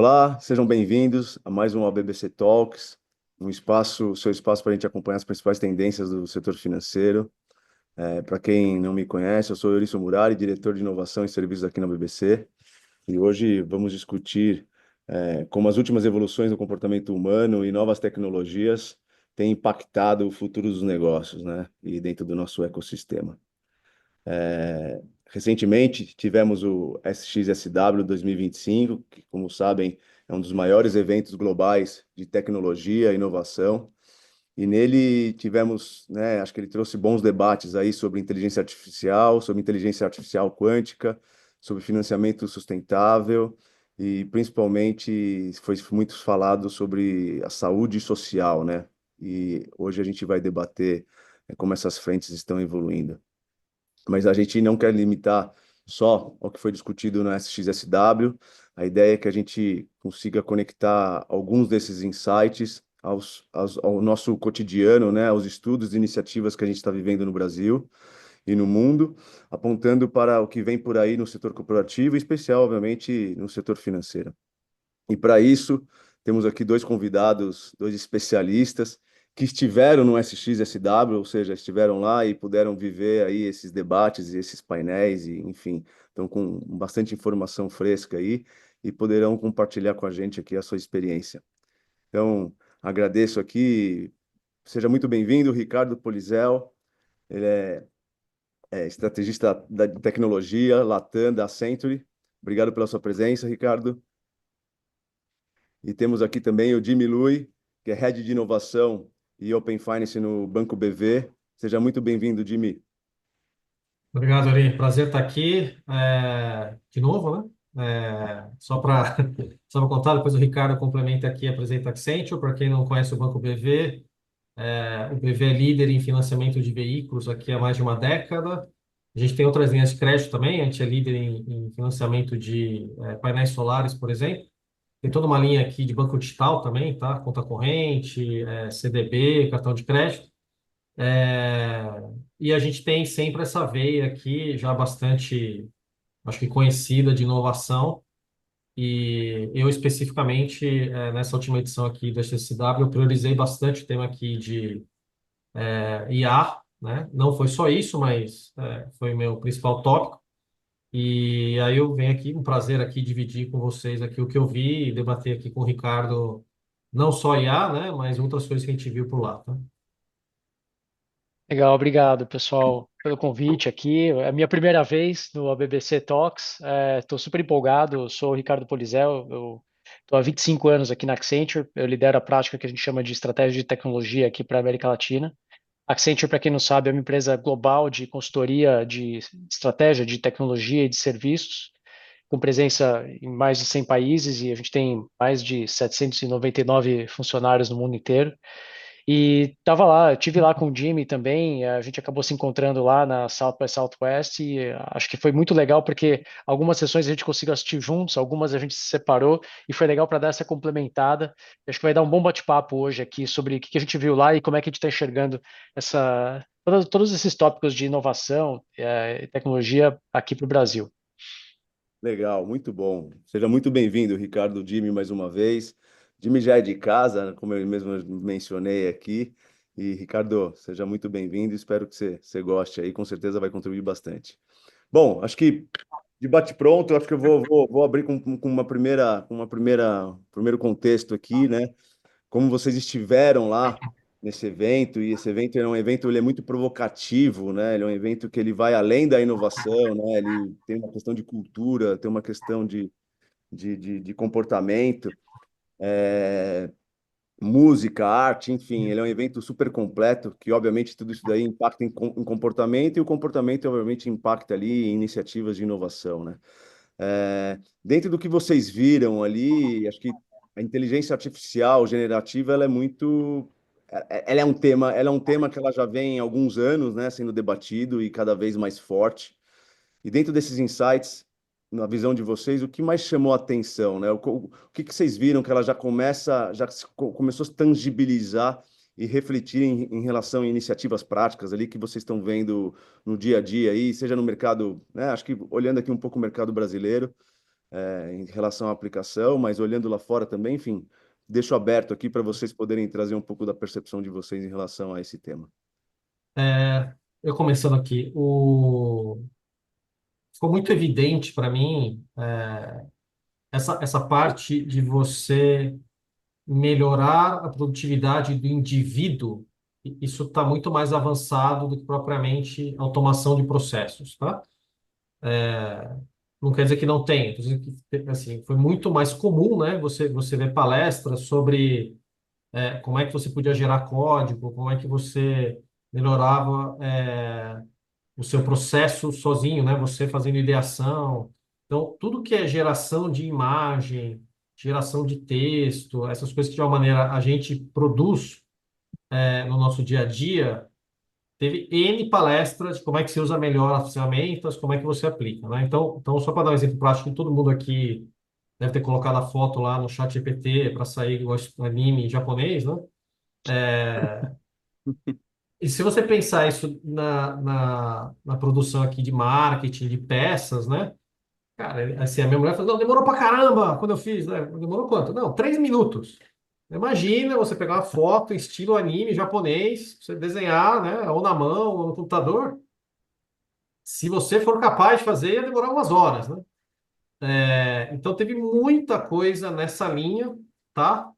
Olá, sejam bem-vindos a mais um BBC Talks, seu espaço para a gente acompanhar as principais tendências do setor financeiro. Para quem não me conhece, eu sou Eurício Murari, diretor de inovação e serviços aqui na BBC, e hoje vamos discutir como as últimas evoluções do comportamento humano e novas tecnologias têm impactado o futuro dos negócios, né, e dentro do nosso ecossistema. Recentemente tivemos o SXSW 2025, que, como sabem, é um dos maiores eventos globais de tecnologia e inovação. E nele tivemos, né, acho que ele trouxe bons debates aí sobre inteligência artificial quântica, sobre financiamento sustentável e principalmente foi muito falado sobre a saúde social, né? E hoje a gente vai debater como essas frentes estão evoluindo. Mas a gente não quer limitar só ao que foi discutido no SXSW. A ideia é que a gente consiga conectar alguns desses insights ao nosso cotidiano, né, aos estudos e iniciativas que a gente está vivendo no Brasil e no mundo, apontando para o que vem por aí no setor corporativo, em especial, obviamente, no setor financeiro. E para isso, temos aqui dois convidados, dois especialistas que estiveram no SXSW, ou seja, estiveram lá e puderam viver aí esses debates e esses painéis, e enfim, estão com bastante informação fresca aí e poderão compartilhar com a gente aqui a sua experiência. Então, agradeço aqui, seja muito bem-vindo, Ricardo Polizel, ele é estrategista da tecnologia, Latam, da Accenture. Obrigado pela sua presença, Ricardo. E temos aqui também o Jimmy Lui, que é Head de Inovação e Open Finance no Banco BV. Seja muito bem-vindo, Jimmy. Obrigado, Ari. Prazer estar aqui de novo, né? Só para só para contar, depois o Ricardo complementa aqui e apresenta a Accenture. Para quem não conhece o Banco BV, o BV é líder em financiamento de veículos aqui há mais de uma década. A gente tem outras linhas de crédito também, a gente é líder em financiamento de painéis solares, por exemplo. Tem toda uma linha aqui de banco digital também, tá? Conta corrente, CDB, cartão de crédito. É, e a gente tem sempre essa veia aqui, já bastante, acho que conhecida de inovação. E eu especificamente, nessa última edição aqui da XSW, eu priorizei bastante o tema aqui de IA, né? Não foi só isso, mas foi o meu principal tópico. E aí eu venho aqui, um prazer aqui dividir com vocês aqui o que eu vi e debater aqui com o Ricardo, não só IA, né? Mas outras coisas que a gente viu por lá, tá? Legal, obrigado, pessoal, pelo convite aqui. É a minha primeira vez no BBC Talks. Estou super empolgado. Eu sou o Ricardo Polizel. Eu estou há 25 anos aqui na Accenture. Eu lidero a prática que a gente chama de estratégia de tecnologia aqui para a América Latina. Accenture, para quem não sabe, é uma empresa global de consultoria de estratégia de tecnologia e de serviços, com presença em mais de 100 países, e a gente tem mais de 799 funcionários no mundo inteiro. E tava lá, eu tive lá com o Jimmy também, a gente acabou se encontrando lá na South by Southwest e acho que foi muito legal porque algumas sessões a gente conseguiu assistir juntos, algumas a gente se separou e foi legal para dar essa complementada. Acho que vai dar um bom bate-papo hoje aqui sobre o que a gente viu lá e como é que a gente está enxergando todos esses tópicos de inovação e tecnologia aqui para o Brasil. Legal, muito bom. Seja muito bem-vindo, Ricardo, Jimmy, mais uma vez. Jimmy já é de casa, como eu mesmo mencionei aqui. E, Ricardo, seja muito bem-vindo. Espero que você goste aí, com certeza vai contribuir bastante. Bom, acho que de bate-pronto, acho que eu vou abrir com primeiro contexto aqui, né? Como vocês estiveram lá nesse evento, e esse evento é um evento, ele é muito provocativo, né? Ele é um evento que ele vai além da inovação, né? Ele tem uma questão de cultura, tem uma questão de comportamento, é, música, arte, enfim, ele é um evento super completo, que obviamente tudo isso daí impacta em comportamento, e o comportamento obviamente impacta ali em iniciativas de inovação, né? Dentro do que vocês viram ali, acho que a inteligência artificial generativa, ela é um tema que ela já vem há alguns anos, né, sendo debatido e cada vez mais forte. E dentro desses insights, na visão de vocês, o que mais chamou a atenção, né? O que que vocês viram que ela começou a se tangibilizar e refletir em relação a iniciativas práticas ali que vocês estão vendo no dia a dia aí, seja no mercado, né? Acho que olhando aqui um pouco o mercado brasileiro, em relação à aplicação, mas olhando lá fora também, enfim, deixo aberto aqui para vocês poderem trazer um pouco da percepção de vocês em relação a esse tema. Eu começando aqui, ficou muito evidente para mim essa parte de você melhorar a produtividade do indivíduo. Isso está muito mais avançado do que propriamente automação de processos, tá? Não quer dizer que não tem, quer dizer que, assim, foi muito mais comum, né? Você vê palestras sobre como é que você podia gerar código, como é que você melhorava o seu processo sozinho, né? Você fazendo ideação. Então, tudo que é geração de imagem, geração de texto, essas coisas que de uma maneira a gente produz no nosso dia a dia, teve N palestras de como é que você usa melhor as ferramentas, como é que você aplica, né? Então só para dar um exemplo prático, que todo mundo aqui deve ter colocado a foto lá no chat GPT para sair igual anime japonês, né? E se você pensar isso na produção aqui de marketing, de peças, né? Cara, assim, a minha mulher falou, não, demorou pra caramba quando eu fiz, né? Demorou quanto? Não, 3 minutos. Imagina você pegar uma foto estilo anime japonês, você desenhar, né? Ou na mão, ou no computador. Se você for capaz de fazer, ia demorar umas horas, né? Então teve muita coisa nessa linha, tá?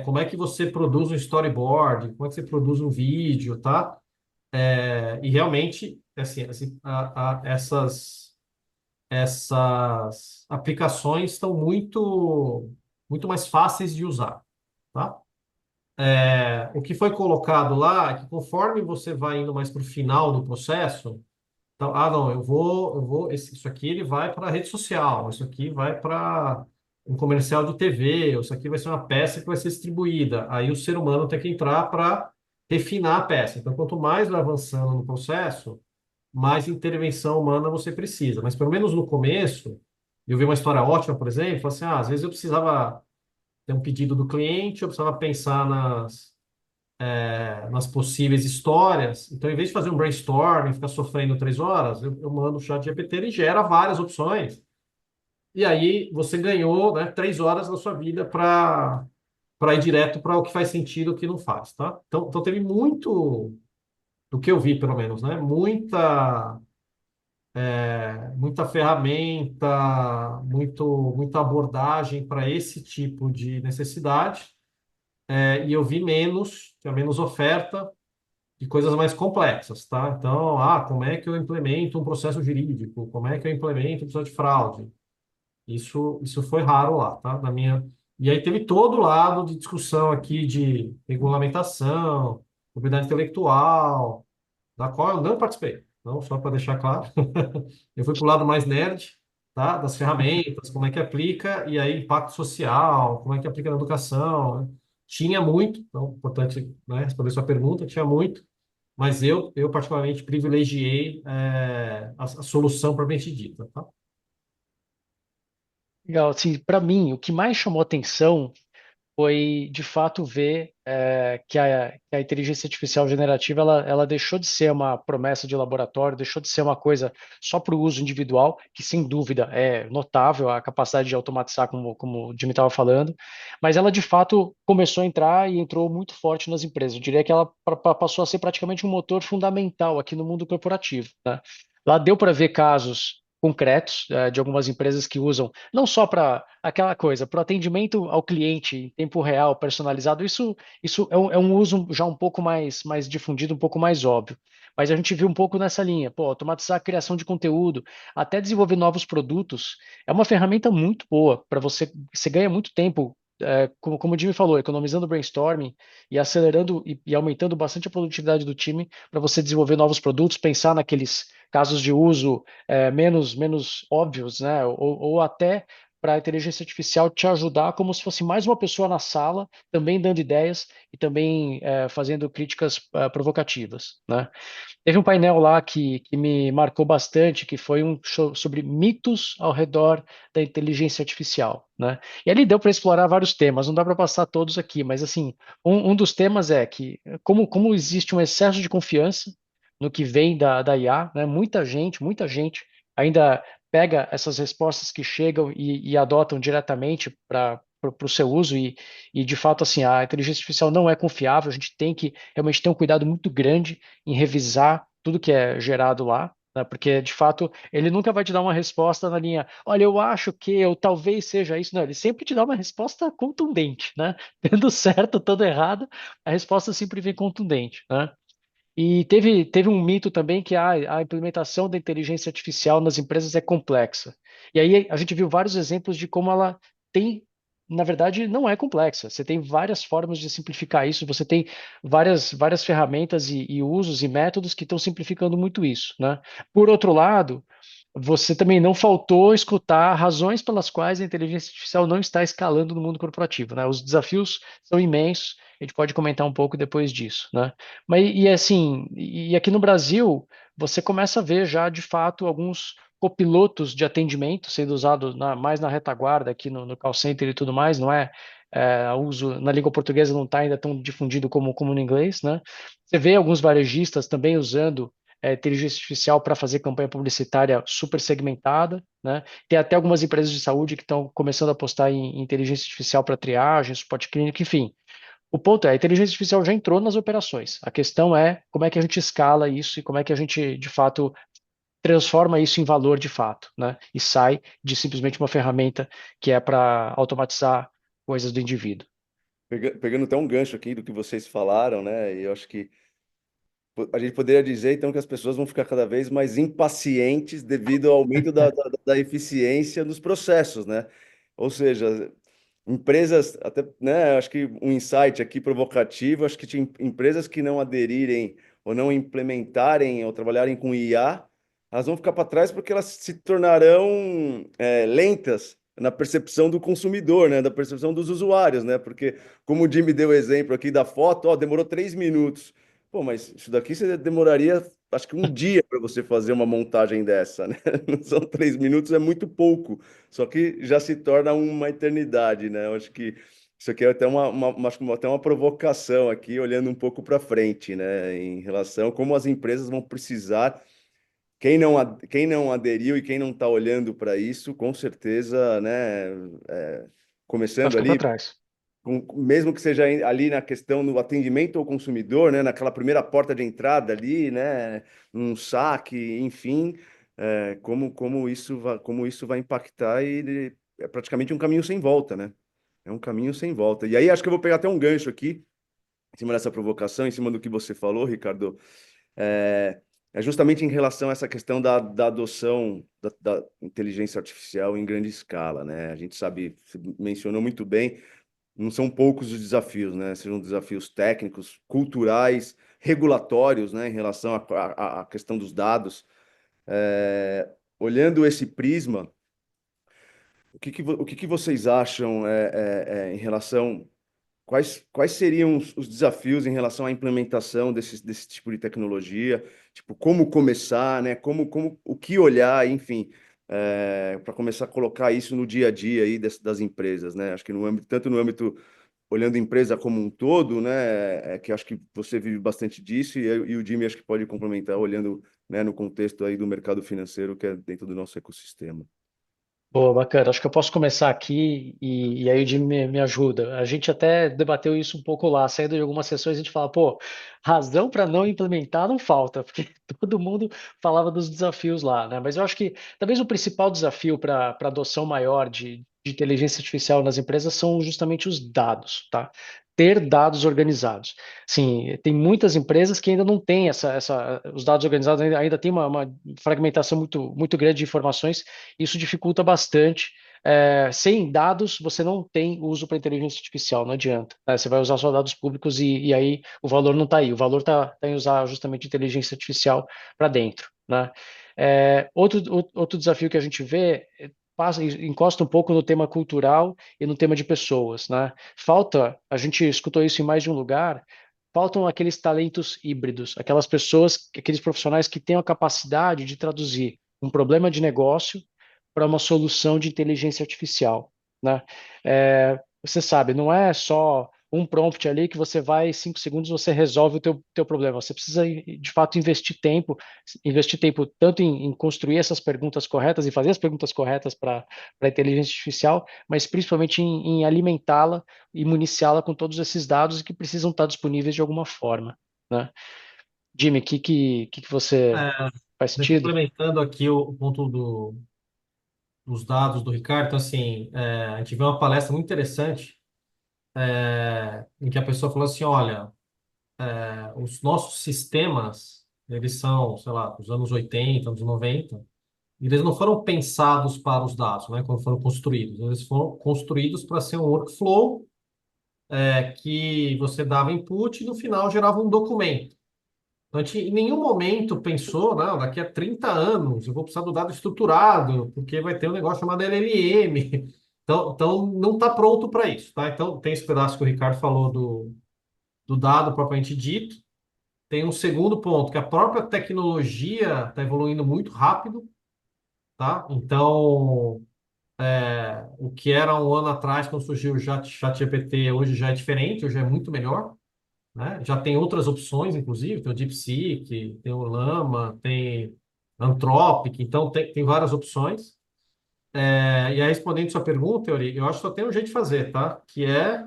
Como é que você produz um storyboard, como é que você produz um vídeo, tá? E realmente, assim, essas aplicações estão muito mais fáceis de usar, tá? O que foi colocado lá é que conforme você vai indo mais para o final do processo, então, não, isso aqui ele vai para a rede social, isso aqui vai para um comercial de TV, isso aqui vai ser uma peça que vai ser distribuída. Aí o ser humano tem que entrar para refinar a peça. Então, quanto mais vai avançando no processo, mais intervenção humana você precisa. Mas pelo menos no começo, eu vi uma história ótima, por exemplo, assim, às vezes eu precisava ter um pedido do cliente, eu precisava pensar nas possíveis histórias. Então, em vez de fazer um brainstorming, ficar sofrendo 3 horas, eu mando o chat GPT, ele gera várias opções. E aí você ganhou, né, 3 horas da sua vida para ir direto para o que faz sentido e o que não faz, tá? Então teve muito, do que eu vi, pelo menos, né? Muita ferramenta, muita abordagem para esse tipo de necessidade. E eu vi tinha menos oferta de coisas mais complexas, tá? Então, como é que eu implemento um processo jurídico? Como é que eu implemento um processo de fraude? Isso foi raro lá, tá? E aí teve todo o lado de discussão aqui de regulamentação, propriedade intelectual, da qual eu não participei. Então, só para deixar claro, eu fui para o lado mais nerd, tá? Das ferramentas, como é que aplica, e aí impacto social, como é que aplica na educação, né? Tinha muito, então, importante, né, responder sua pergunta, tinha muito, mas eu particularmente privilegiei a solução propriamente dita, tá? Legal, assim, para mim, o que mais chamou atenção foi de fato ver que a inteligência artificial generativa ela deixou de ser uma promessa de laboratório, deixou de ser uma coisa só para o uso individual, que sem dúvida é notável a capacidade de automatizar, como o Jimmy estava falando, mas ela de fato começou a entrar e entrou muito forte nas empresas. Eu diria que ela passou a ser praticamente um motor fundamental aqui no mundo corporativo, né? Lá deu para ver casos concretos de algumas empresas que usam não só para aquela coisa, para o atendimento ao cliente em tempo real, personalizado, isso é um uso já um pouco mais difundido, um pouco mais óbvio. Mas a gente viu um pouco nessa linha, pô, automatizar a criação de conteúdo, até desenvolver novos produtos, é uma ferramenta muito boa para você ganha muito tempo, como o Jimmy falou, economizando brainstorming e acelerando e aumentando bastante a produtividade do time para você desenvolver novos produtos, pensar naqueles casos de uso menos óbvios, né? Ou até para a inteligência artificial te ajudar como se fosse mais uma pessoa na sala, também dando ideias e também fazendo críticas provocativas, né? Teve um painel lá que me marcou bastante, que foi um show sobre mitos ao redor da inteligência artificial, né? E ali deu para explorar vários temas, não dá para passar todos aqui, mas assim, um dos temas é que como existe um excesso de confiança no que vem da IA, né? Muita gente ainda pega essas respostas que chegam e adotam diretamente para o seu uso e, de fato, assim, a inteligência artificial não é confiável, a gente tem que realmente ter um cuidado muito grande em revisar tudo que é gerado lá, né? Porque, de fato, ele nunca vai te dar uma resposta na linha, olha, eu acho que, ou talvez seja isso, não, ele sempre te dá uma resposta contundente, né? Tendo certo ou tendo errado, a resposta sempre vem contundente, né? E teve um mito também que a implementação da inteligência artificial nas empresas é complexa. E aí a gente viu vários exemplos de como ela tem, na verdade, não é complexa. Você tem várias formas de simplificar isso, você tem várias ferramentas e usos e métodos que estão simplificando muito isso, né? Por outro lado, você também não faltou escutar razões pelas quais a inteligência artificial não está escalando no mundo corporativo, né? Os desafios são imensos, a gente pode comentar um pouco depois disso, né? Mas e assim, e aqui no Brasil, você começa a ver já de fato alguns copilotos de atendimento sendo usados mais na retaguarda aqui no call center e tudo mais, não é? O uso na língua portuguesa não está ainda tão difundido como no inglês, né? Você vê alguns varejistas também usando inteligência artificial para fazer campanha publicitária super segmentada, né? Tem até algumas empresas de saúde que estão começando a apostar em inteligência artificial para triagem, suporte clínico, enfim. O ponto é, a inteligência artificial já entrou nas operações. A questão é como é que a gente escala isso e como é que a gente, de fato, transforma isso em valor de fato, né? E sai de simplesmente uma ferramenta que é para automatizar coisas do indivíduo. Pegando até um gancho aqui do que vocês falaram, né? E eu acho que a gente poderia dizer, então, que as pessoas vão ficar cada vez mais impacientes devido ao aumento da eficiência nos processos, né? Ou seja, empresas, até, né, acho que um insight aqui provocativo, acho que empresas que não aderirem ou não implementarem ou trabalharem com IA, elas vão ficar para trás porque elas se tornarão lentas na percepção do consumidor, né, da percepção dos usuários, né? Porque, como o Jimmy deu o exemplo aqui da foto, ó, demorou 3 minutos. Pô, mas isso daqui você demoraria, acho que um dia para você fazer uma montagem dessa, né? Não são 3 minutos, é muito pouco. Só que já se torna uma eternidade, né? Eu acho que isso aqui é até acho que até uma provocação aqui, olhando um pouco para frente, né? Em relação a como as empresas vão precisar. Quem não aderiu e quem não está olhando para isso, com certeza, né? Vai Começando ficar para ali trás. mesmo que seja ali na questão do atendimento ao consumidor, né, naquela primeira porta de entrada ali, né, um saque, enfim, como isso vai impactar e é praticamente um caminho sem volta, né? É um caminho sem volta. E aí acho que eu vou pegar até um gancho aqui, em cima dessa provocação, em cima do que você falou, Ricardo, é, é justamente em relação a essa questão da adoção da inteligência artificial em grande escala, né? A gente sabe, você mencionou muito bem, não são poucos os desafios, né? Sejam desafios técnicos, culturais, regulatórios, né? Em relação à questão dos dados. Olhando esse prisma, o que que vocês acham em relação quais seriam os desafios em relação à implementação desse tipo de tecnologia? Tipo, como começar, né? O que olhar, enfim, para começar a colocar isso no dia a dia aí das empresas, né? Acho que tanto no âmbito olhando a empresa como um todo, né? Que acho que você vive bastante disso e o Jimmy acho que pode complementar olhando, né, no contexto aí do mercado financeiro que é dentro do nosso ecossistema. Boa, bacana. Acho que eu posso começar aqui e aí o Jimmy me ajuda. A gente até debateu isso um pouco lá, saindo de algumas sessões, a gente fala, pô, razão para não implementar não falta, porque todo mundo falava dos desafios lá, né? Mas eu acho que talvez o principal desafio para adoção maior de inteligência artificial nas empresas são justamente os dados, tá? Ter dados organizados. Sim, tem muitas empresas que ainda não têm os dados organizados, ainda tem uma fragmentação muito grande de informações. Isso dificulta bastante. Sem dados, você não tem uso para inteligência artificial, não adianta, né? Você vai usar só dados públicos e aí o valor não está aí. O valor está em usar justamente inteligência artificial para dentro, né? Outro desafio que a gente vê encosta um pouco no tema cultural e no tema de pessoas, né? A gente escutou isso em mais de um lugar, faltam aqueles talentos híbridos, aquelas pessoas, aqueles profissionais que têm a capacidade de traduzir um problema de negócio para uma solução de inteligência artificial, né? Você sabe, não é só um prompt ali que você vai, 5 segundos, você resolve o teu problema. Você precisa, de fato, investir tempo tanto em construir essas perguntas corretas e fazer as perguntas corretas para a inteligência artificial, mas principalmente em alimentá-la e municiá-la com todos esses dados que precisam estar disponíveis de alguma forma, né? Jimmy, que você É, faz daí sentido? complementando aqui o ponto dos dados do Ricardo, então, assim, a gente viu uma palestra muito interessante, em que a pessoa falou assim, olha, os nossos sistemas, eles são, sei lá, dos anos 80, anos 90, e eles não foram pensados para os dados, né, quando foram construídos. Eles foram construídos para ser um workflow, que você dava input e no final gerava um documento. Então, a gente em nenhum momento pensou, não, daqui a 30 anos eu vou precisar do dado estruturado, porque vai ter um negócio chamado LLM. Então não está pronto para isso, tá? Então, tem esse pedaço que o Ricardo falou do dado propriamente dito. Tem um segundo ponto, que a própria tecnologia está evoluindo muito rápido, tá? Então, o que era um ano atrás, quando surgiu o ChatGPT, hoje já é diferente, hoje é muito melhor, né? Já tem outras opções, inclusive, tem o DeepSeek, tem o Llama, tem Anthropic, então tem várias opções. E aí, respondendo sua pergunta, eu acho que só tem um jeito de fazer, tá? Que é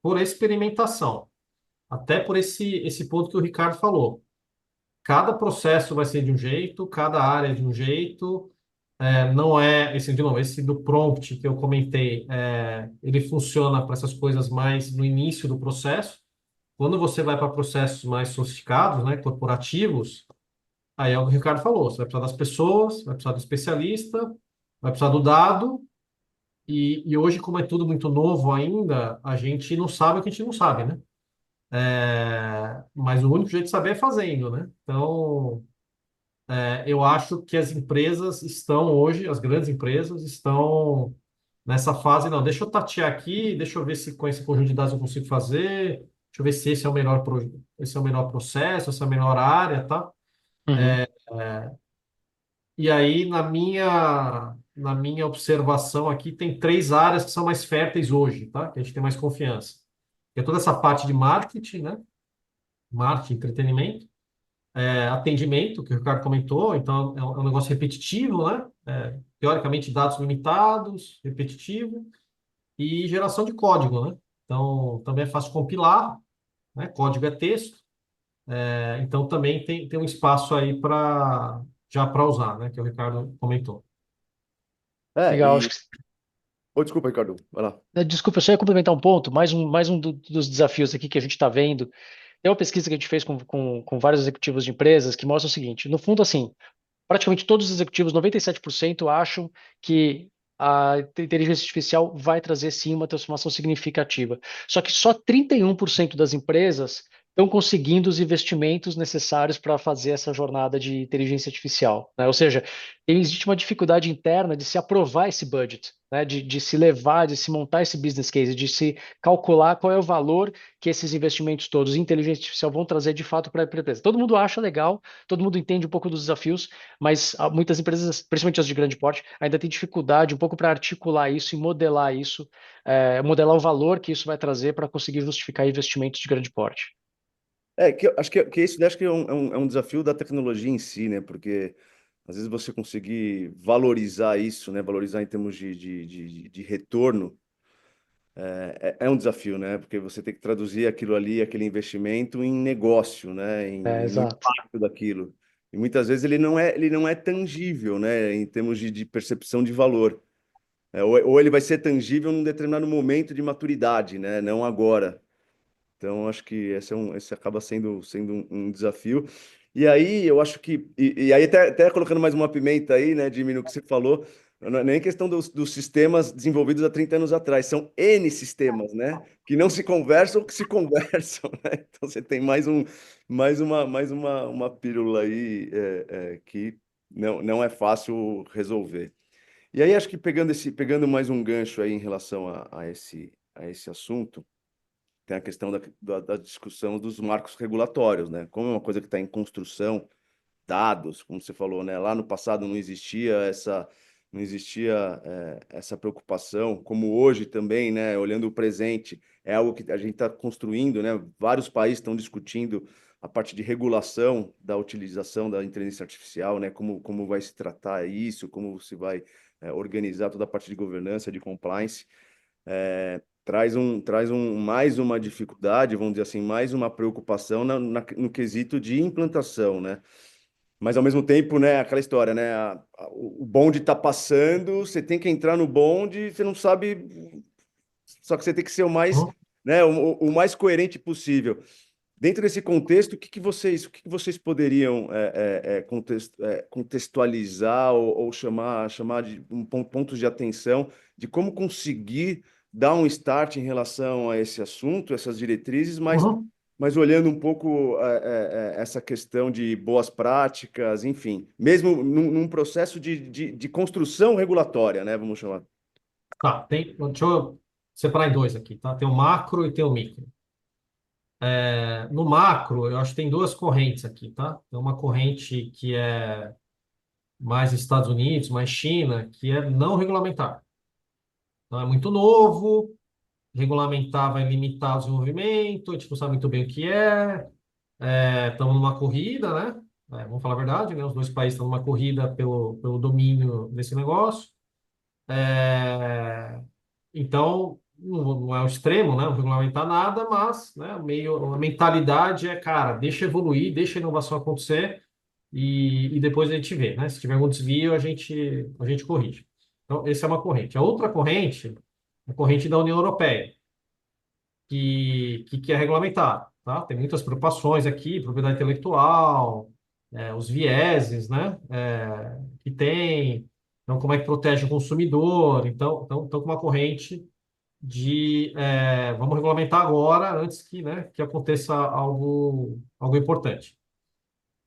por experimentação. Até por esse ponto que o Ricardo falou. Cada processo vai ser de um jeito, cada área é de um jeito. Não é, esse, de novo, esse do prompt que eu comentei, ele funciona para essas coisas mais no início do processo. Quando você vai para processos mais sofisticados, né, corporativos, aí é o que o Ricardo falou, você vai precisar das pessoas, vai precisar do especialista, vai precisar do dado, e hoje, como é tudo muito novo ainda, a gente não sabe o que a gente não sabe, né? Mas o único jeito de saber é fazendo, né? Então, eu acho que as empresas estão hoje, as grandes empresas estão nessa fase, não, deixa eu tatear aqui, deixa eu ver se com esse conjunto de dados eu consigo fazer, deixa eu ver se esse é o melhor, esse é o melhor processo, essa é a melhor área, tá? Uhum. E aí, na minha observação aqui, tem três áreas que são mais férteis hoje, tá? Que a gente tem mais confiança. Que é toda essa parte de marketing, né? Marketing, entretenimento, atendimento, que o Ricardo comentou, então é um negócio repetitivo, né? Teoricamente, dados limitados, repetitivo, e geração de código, né? Então, também é fácil compilar, né? Código é texto, então também tem um espaço aí para usar, né? Que o Ricardo comentou. Legal, acho E... que Oh, desculpa, Ricardo. Vai lá. desculpa, eu só ia complementar um ponto, mais um dos desafios aqui que a gente está vendo. Tem uma pesquisa que a gente fez com vários executivos de empresas que mostra o seguinte: no fundo, assim, praticamente todos os executivos, 97%, acham que a inteligência artificial vai trazer sim uma transformação significativa. Só que só 31% das empresas estão conseguindo os investimentos necessários para fazer essa jornada de inteligência artificial, né? Ou seja, existe uma dificuldade interna de se aprovar esse budget, né? De se levar, de se montar esse business case, de se calcular qual é o valor que esses investimentos todos em inteligência artificial vão trazer de fato para a empresa. Todo mundo acha legal, todo mundo entende um pouco dos desafios, mas muitas empresas, principalmente as de grande porte, ainda têm dificuldade um pouco para articular isso e modelar isso, modelar o valor que isso vai trazer para conseguir justificar investimentos de grande porte. Que eu acho que esse acho que é um desafio da tecnologia em si, né? Porque às vezes você conseguir valorizar isso, né? Valorizar em termos de retorno, é um desafio, né? Porque você tem que traduzir aquilo ali, aquele investimento em negócio, né? No Exato. impacto daquilo. E muitas vezes ele não é tangível, né? Em termos de percepção de valor. Ou ele vai ser tangível num determinado momento de maturidade, né? Não agora. Então, acho que esse acaba sendo um desafio. E aí, eu acho que. E aí, até colocando mais uma pimenta aí, né, Jimmy, no que você falou, não é nem questão dos sistemas desenvolvidos há 30 anos atrás, são N sistemas, né, que não se conversam ou que se conversam, né? Então, você tem mais uma pílula aí que não é fácil resolver. E aí, acho que pegando mais um gancho aí em relação a esse assunto. Tem a questão da discussão dos marcos regulatórios, né? Como é uma coisa que está em construção, dados, como você falou, né? Lá no passado não existia não existia essa preocupação, como hoje também, né, olhando o presente, é algo que a gente está construindo, né, vários países estão discutindo a parte de regulação da utilização da inteligência artificial, né, como vai se tratar isso, como se vai organizar toda a parte de governança, de compliance, traz mais uma dificuldade, vamos dizer assim, mais uma preocupação no quesito de implantação, né? Mas ao mesmo tempo, né, aquela história, né? O bonde está passando, você tem que entrar no bonde, você não sabe, só que você tem que ser o mais, Uhum. né, o mais coerente possível. Dentro desse contexto, o que que vocês poderiam contextualizar ou chamar de pontos de atenção de como conseguir dar um start em relação a esse assunto, essas diretrizes, Uhum. mas olhando um pouco essa questão de boas práticas, enfim, mesmo num processo de construção regulatória, né? Vamos chamar. Tá, deixa eu separar em dois aqui, tá? Tem o macro e tem o micro. No macro, eu acho que tem duas correntes aqui, tá? Tem uma corrente que é mais Estados Unidos, mais China, que é não regulamentar. Então, é muito novo, regulamentar vai limitar o desenvolvimento, a gente não sabe muito bem o que é. Estamos numa corrida, né? Vamos falar a verdade, né? Os dois países estão numa corrida pelo domínio desse negócio. É, então, não é o extremo, né? Não regulamentar nada, mas, né, meio, a mentalidade é, cara, deixa evoluir, deixa a inovação acontecer e depois a gente vê, né? Se tiver algum desvio, a gente corrige. Então, essa é uma corrente. A outra corrente é a corrente da União Europeia, que quer regulamentar, tá? Tem muitas preocupações aqui, propriedade intelectual, os vieses, né? Que tem. Então, como é que protege o consumidor? Então com uma corrente de vamos regulamentar agora, antes que aconteça algo importante.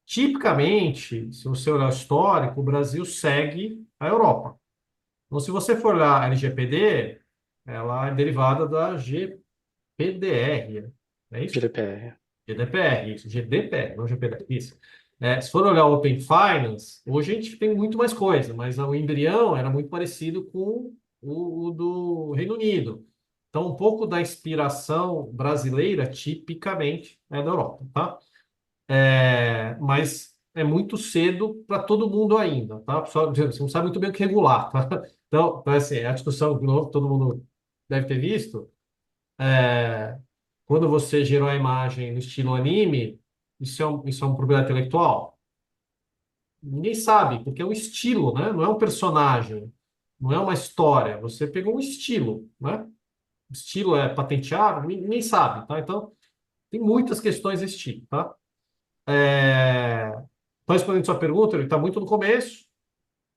Tipicamente, se você olhar o histórico, o Brasil segue a Europa. Então, se você for olhar a LGPD, ela é derivada da GPDR, é isso? GDPR. GDPR, isso, GDPR, não GPDR, isso. Se for olhar o Open Finance, hoje a gente tem muito mais coisa, mas o embrião era muito parecido com o do Reino Unido. Então, um pouco da inspiração brasileira, tipicamente, é da Europa, tá? Mas é muito cedo para todo mundo ainda, tá? Você não sabe muito bem o que regular, tá? Então assim, a discussão, de novo, todo mundo deve ter visto. Quando você gerou a imagem no estilo anime, isso é uma propriedade intelectual? Ninguém sabe, porque é um estilo, né? Não é um personagem, não é uma história. Você pegou um estilo, né? O estilo é patenteável, ninguém sabe, tá? Então, tem muitas questões desse tipo, tá? É... Então, respondendo a sua pergunta, ele está muito no começo.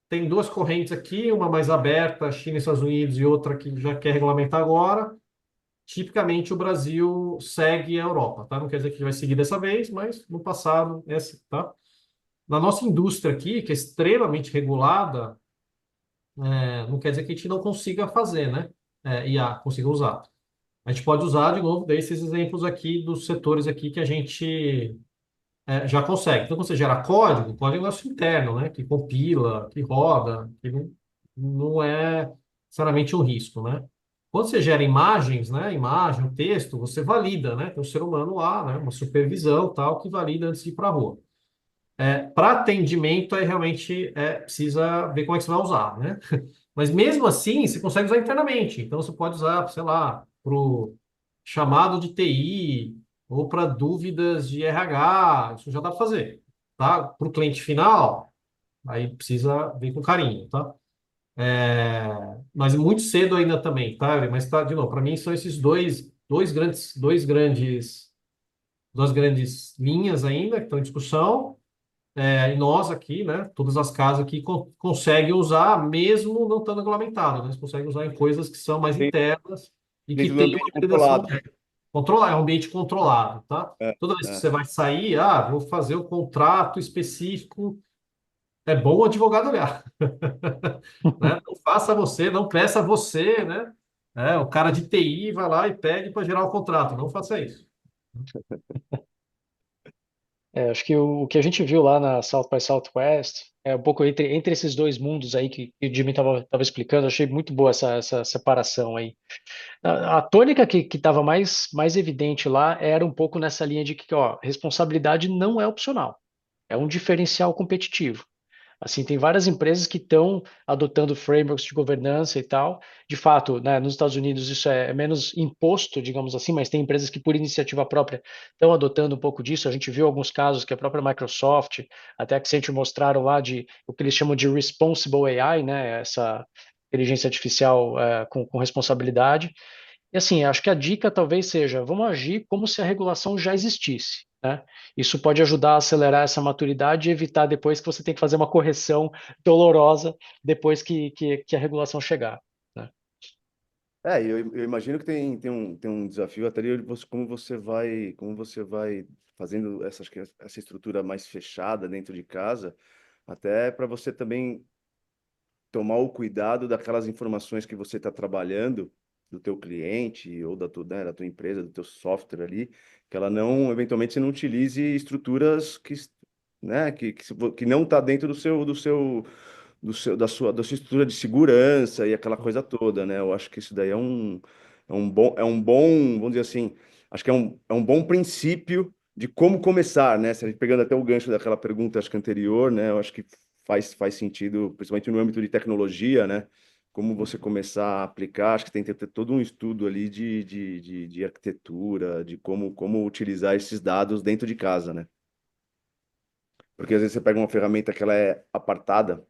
Tem duas correntes aqui, uma mais aberta, China e Estados Unidos, e outra que já quer regulamentar agora. Tipicamente, o Brasil segue a Europa, tá? Não quer dizer que vai seguir dessa vez, mas no passado é assim, tá? Na nossa indústria aqui, que é extremamente regulada, não quer dizer que a gente não consiga fazer, né? IA, consiga usar. A gente pode usar, de novo, desses exemplos aqui dos setores aqui que a gente já consegue. Então, quando você gera código, código é um negócio interno, né? Que compila, que roda, que não é necessariamente um risco, né? Quando você gera imagens, né? Imagem, um texto, você valida, né? Tem um ser humano lá, né? Uma supervisão, tal, que valida antes de ir para a rua. Para atendimento, aí realmente precisa ver como é que você vai usar, né? Mas mesmo assim, você consegue usar internamente. Então, você pode usar, sei lá, para o chamado de TI ou para dúvidas de RH. Isso já dá para fazer, tá? Para o cliente final, aí precisa ver com carinho, tá? Mas muito cedo ainda também, tá? Mas tá, de novo, para mim são esses duas grandes linhas ainda que estão em discussão. E nós aqui, né, todas as casas aqui conseguem usar, mesmo não estando regulamentado, né? Eles conseguem usar em coisas que são mais Dentro, internas e que dentro do tem uma ambiente validação controlado. controlada, é um ambiente controlado, tá? É, Toda vez que é. você vai sair, vou fazer o contrato específico, é bom o advogado olhar, né? Não faça você, não peça você, né? O cara de TI vai lá e pede para gerar o contrato, não faça isso. Acho que o que a gente viu lá na South by Southwest é um pouco entre esses dois mundos aí que o Jimmy estava explicando. Achei muito boa essa separação aí. A tônica que estava mais evidente lá era um pouco nessa linha de que, ó, responsabilidade não é opcional, é um diferencial competitivo. Assim, tem várias empresas que estão adotando frameworks de governança e tal. De fato, né, nos Estados Unidos isso é menos imposto, digamos assim, mas tem empresas que, por iniciativa própria, estão adotando um pouco disso. A gente viu alguns casos que a própria Microsoft, até a Accenture mostraram lá de o que eles chamam de responsible AI, né, essa inteligência artificial com responsabilidade. E assim, acho que a dica talvez seja, vamos agir como se a regulação já existisse, né? Isso pode ajudar a acelerar essa maturidade e evitar depois que você tem que fazer uma correção dolorosa depois que a regulação chegar, né? Eu imagino que tem um desafio até ali, como você vai fazendo essa estrutura mais fechada dentro de casa, até para você também tomar o cuidado daquelas informações que você está trabalhando do teu cliente ou da tua empresa, do teu software ali, que ela não, eventualmente, você não utilize estruturas que não está dentro da sua estrutura de segurança e aquela coisa toda, né? Eu acho que isso daí é um bom, vamos dizer assim, acho que é um bom princípio de como começar, né? Se a gente pegando até o gancho daquela pergunta, acho que anterior, né? Eu acho que faz sentido, principalmente no âmbito de tecnologia, né? Como você começar a aplicar, acho que tem que ter todo um estudo ali de arquitetura, de como utilizar esses dados dentro de casa, né? Porque às vezes você pega uma ferramenta que ela é apartada,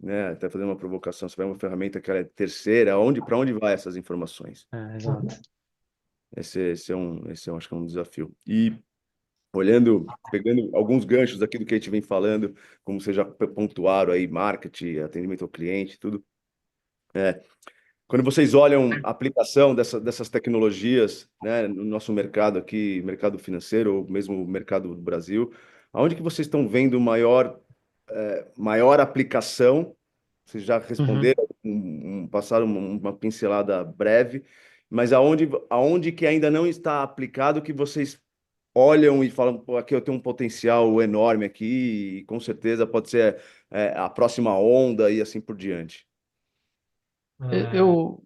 né? Até fazendo uma provocação, você pega uma ferramenta que ela é terceira, para onde vai essas informações? Exato. Esse eu acho que é um desafio. E pegando alguns ganchos aqui do que a gente vem falando, como vocês já pontuaram aí, marketing, atendimento ao cliente, tudo. Quando vocês olham a aplicação dessas tecnologias, né, no nosso mercado aqui, mercado financeiro, ou mesmo o mercado do Brasil, aonde que vocês estão vendo maior aplicação? Vocês já Uhum. responderam, passaram uma pincelada breve, mas aonde que ainda não está aplicado, que vocês olham e falam, pô, aqui eu tenho um potencial enorme aqui, e com certeza pode ser a próxima onda e assim por diante. É, Eu,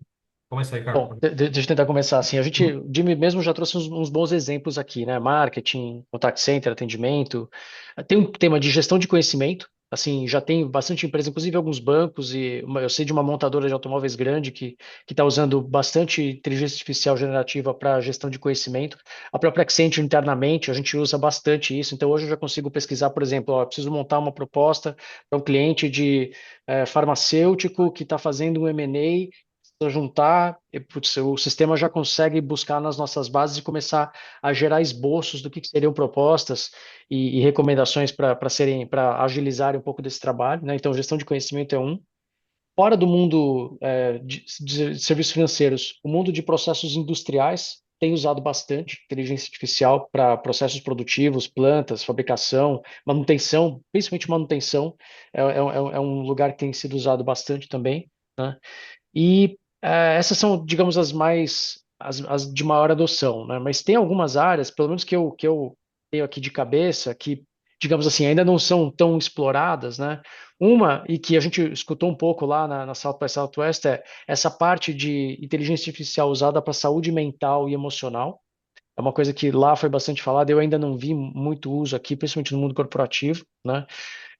começa aí, Bom, Ricardo. deixa eu tentar começar assim. O Jimmy mesmo já trouxe uns bons exemplos aqui, né? Marketing, contact center, atendimento. Tem um tema de gestão de conhecimento. Assim, já tem bastante empresa, inclusive alguns bancos eu sei de uma montadora de automóveis grande que está usando bastante inteligência artificial generativa para gestão de conhecimento. A própria Accenture internamente, a gente usa bastante isso. Então, hoje eu já consigo pesquisar, por exemplo, ó, eu preciso montar uma proposta para um cliente de farmacêutico que está fazendo um M&A juntar, putz, o sistema já consegue buscar nas nossas bases e começar a gerar esboços do que seriam propostas e recomendações para agilizar um pouco desse trabalho, né? Então, gestão de conhecimento é um. Fora do mundo de serviços financeiros, o mundo de processos industriais tem usado bastante inteligência artificial para processos produtivos, plantas, fabricação, manutenção, principalmente manutenção, é um lugar que tem sido usado bastante também, né? E essas são, digamos, as de maior adoção, né? Mas tem algumas áreas, pelo menos que eu tenho aqui de cabeça, que, digamos assim, ainda não são tão exploradas, né? Uma, e que a gente escutou um pouco lá na South by Southwest, é essa parte de inteligência artificial usada para saúde mental e emocional. É uma coisa que lá foi bastante falada, eu ainda não vi muito uso aqui, principalmente no mundo corporativo, né?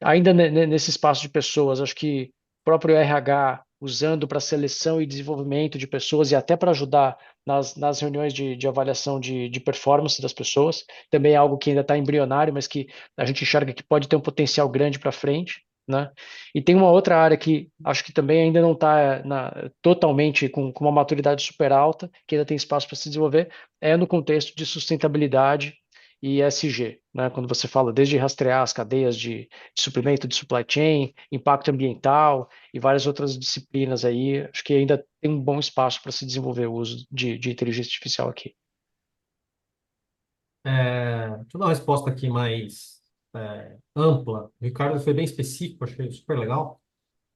Ainda nesse espaço de pessoas, acho que o próprio RH usando para seleção e desenvolvimento de pessoas e até para ajudar nas reuniões de avaliação de performance das pessoas, também é algo que ainda está embrionário, mas que a gente enxerga que pode ter um potencial grande para frente, né? E tem uma outra área que acho que também ainda não está totalmente com uma maturidade super alta, que ainda tem espaço para se desenvolver, é no contexto de sustentabilidade e ESG, né? Quando você fala desde rastrear as cadeias de suprimento de supply chain, impacto ambiental e várias outras disciplinas aí. Acho que ainda tem um bom espaço para se desenvolver o uso de inteligência artificial aqui. Deixa eu dar uma resposta aqui mais ampla. O Ricardo foi bem específico, achei super legal.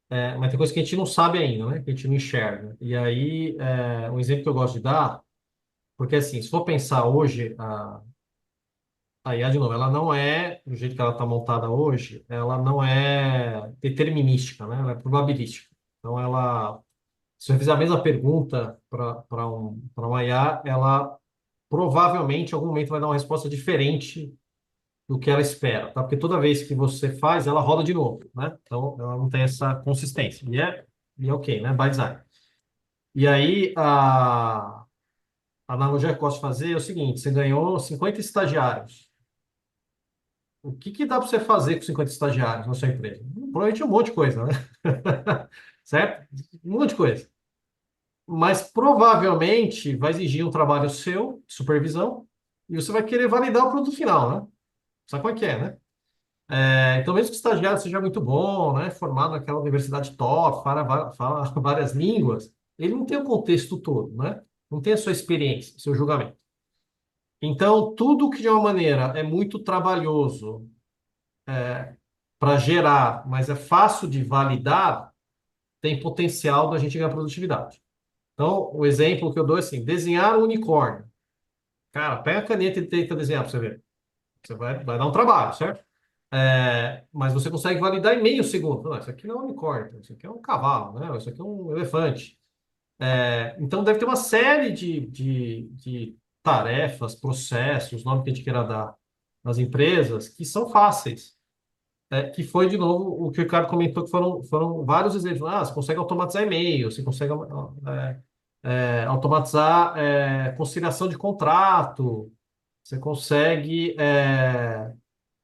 Mas tem coisa que a gente não sabe ainda, né? Que a gente não enxerga. E aí, um exemplo que eu gosto de dar, porque assim, se for pensar hoje, a IA, de novo, ela não é, do jeito que ela está montada hoje, ela não é determinística, né? Ela é probabilística. Então, se eu fizer a mesma pergunta para uma IA, ela provavelmente, em algum momento, vai dar uma resposta diferente do que ela espera, tá? Porque toda vez que você faz, ela roda de novo, né? Então, ela não tem essa consistência. E é ok, né? By design. E aí, a analogia que eu gosto de fazer é o seguinte: você ganhou 50 estagiários. O que que dá para você fazer com 50 estagiários na sua empresa? Provavelmente um monte de coisa, né? Certo? Um monte de coisa. Mas provavelmente vai exigir um trabalho seu, de supervisão, e você vai querer validar o produto final, né? Sabe como é que é, né? Então, mesmo que o estagiário seja muito bom, né, formado naquela universidade top, fala várias línguas, ele não tem o contexto todo, né? Não tem a sua experiência, o seu julgamento. Então, tudo que de uma maneira é muito trabalhoso para gerar, mas é fácil de validar, tem potencial da gente ganhar produtividade. Então, o exemplo que eu dou é assim: desenhar um unicórnio. Cara, pega a caneta e tenta desenhar para você ver. Você vai dar um trabalho, certo? Mas você consegue validar em meio segundo. Não, isso aqui não é um unicórnio, isso aqui é um cavalo, né? Isso aqui é um elefante. Então, deve ter uma série de tarefas, processos, nome que a gente queira dar nas empresas, que são fáceis. Que foi, de novo, o que o Ricardo comentou, que foram vários exemplos. Você consegue automatizar e-mail, você consegue automatizar conciliação de contrato, você consegue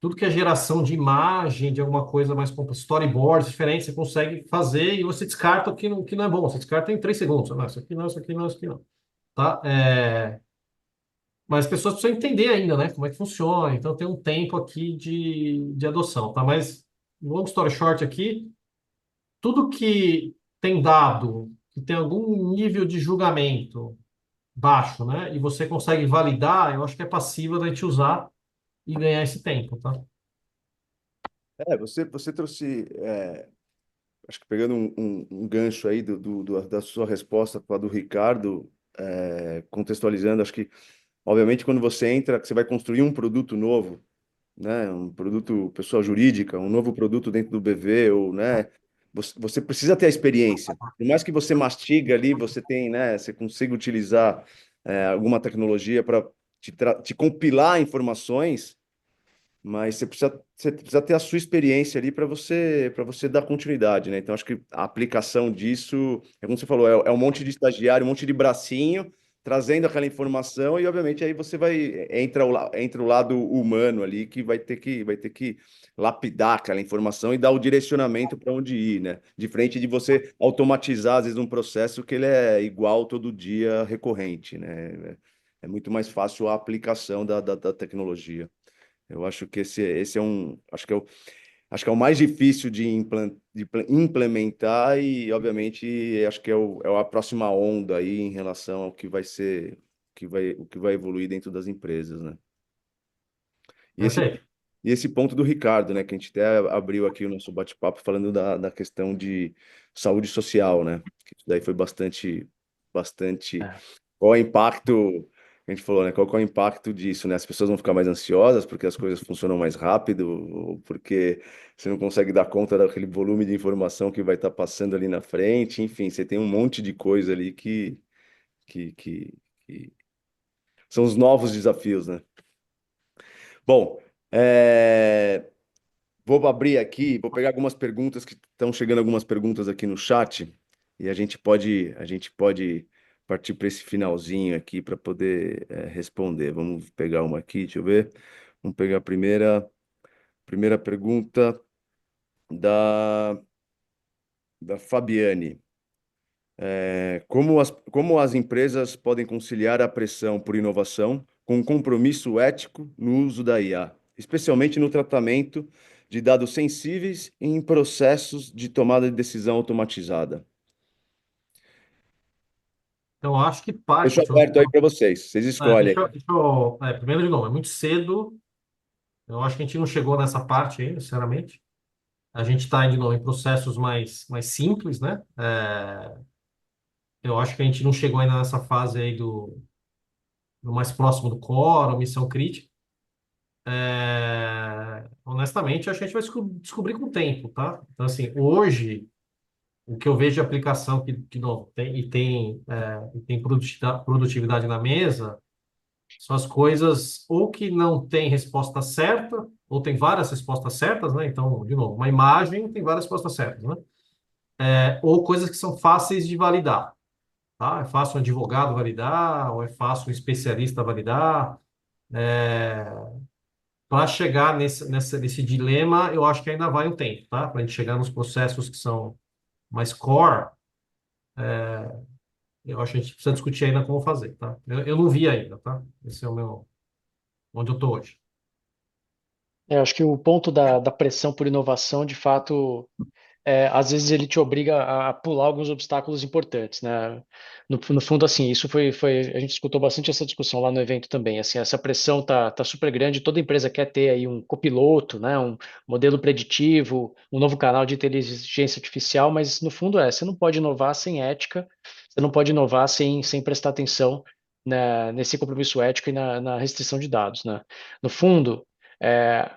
tudo que é geração de imagem, de alguma coisa mais complexa, storyboards diferentes, você consegue fazer e você descarta o que não é bom. Você descarta em 3 segundos. Não, isso aqui não, isso aqui não, isso aqui não. Tá? Mas as pessoas precisam entender ainda, né? Como é que funciona. Então tem um tempo aqui de adoção, tá? Mas, long story short aqui, tudo que tem dado, que tem algum nível de julgamento baixo, né? E você consegue validar, eu acho que é passível da gente usar e ganhar esse tempo, tá? Você trouxe, acho que pegando um gancho aí da sua resposta para a do Ricardo, contextualizando, acho que, obviamente, quando você entra, que você vai construir um produto novo, né, um produto pessoa jurídica, um novo produto dentro do BV, ou, né, você precisa ter a experiência. Por mais que você mastiga ali, você tem, né, você consiga utilizar alguma tecnologia para te compilar informações, mas você precisa ter a sua experiência ali para você dar continuidade, né? Então, acho que a aplicação disso, é como você falou, é um monte de estagiário, um monte de bracinho, trazendo aquela informação, e obviamente aí você entra o lado humano ali, que vai ter que lapidar aquela informação e dar o direcionamento para onde ir, né? Diferente de você automatizar, às vezes, um processo que ele é igual todo dia, recorrente, né? É muito mais fácil a aplicação da tecnologia. Eu acho que esse acho que é o mais difícil de implementar e, obviamente, acho que é a próxima onda aí em relação ao que vai ser, o que vai evoluir dentro das empresas, né? E esse, Perfeito. e esse ponto do Ricardo, né, que a gente até abriu aqui o nosso bate-papo falando da questão de saúde social, né? Que isso daí foi bastante. É. Qual é o impacto? A gente falou, né? Qual que é o impacto disso, né? As pessoas vão ficar mais ansiosas porque as coisas funcionam mais rápido, ou porque você não consegue dar conta daquele volume de informação que vai estar passando ali na frente. Enfim, você tem um monte de coisa ali que são os novos desafios, né? Bom, é, vou abrir aqui, vou pegar algumas perguntas que estão chegando, algumas perguntas aqui no chat, e a gente pode partir para esse finalzinho aqui para poder responder. Vamos pegar uma aqui, deixa eu ver. Vamos pegar a primeira pergunta da Fabiane. Como as empresas podem conciliar a pressão por inovação com o compromisso ético no uso da IA, especialmente no tratamento de dados sensíveis em processos de tomada de decisão automatizada? Então, eu acho que parte. Deixo Deixa eu, aberto aí para vocês escolhem. primeiro, de novo, é muito cedo. Eu acho que a gente não chegou nessa parte ainda, sinceramente. A gente está, de novo, em processos mais simples, né? Eu acho que a gente não chegou ainda nessa fase aí do mais próximo do core, ou missão crítica. honestamente, acho que a gente vai descobrir com o tempo, tá? Então, assim, hoje, o que eu vejo de aplicação que não tem, e tem produtividade na mesa, são as coisas ou que não tem resposta certa, ou tem várias respostas certas, né? Então, de novo, uma imagem tem várias respostas certas, né? Ou coisas que são fáceis de validar, tá? É fácil um advogado validar, ou é fácil um especialista validar. Para chegar nesse dilema, eu acho que ainda vai um tempo, tá? Para a gente chegar nos processos que são mais core, eu acho que a gente precisa discutir ainda como fazer, tá? Eu não vi ainda, tá? Esse é o meu, onde eu estou hoje. Acho que o ponto da pressão por inovação, de fato, às vezes ele te obriga a pular alguns obstáculos importantes, né? No fundo, assim, isso a gente escutou bastante essa discussão lá no evento também, assim, essa pressão tá super grande, toda empresa quer ter aí um copiloto, né? Um modelo preditivo, um novo canal de inteligência artificial, mas no fundo você não pode inovar sem ética, você não pode inovar sem prestar atenção, né, nesse compromisso ético e na restrição de dados, né? No fundo, é,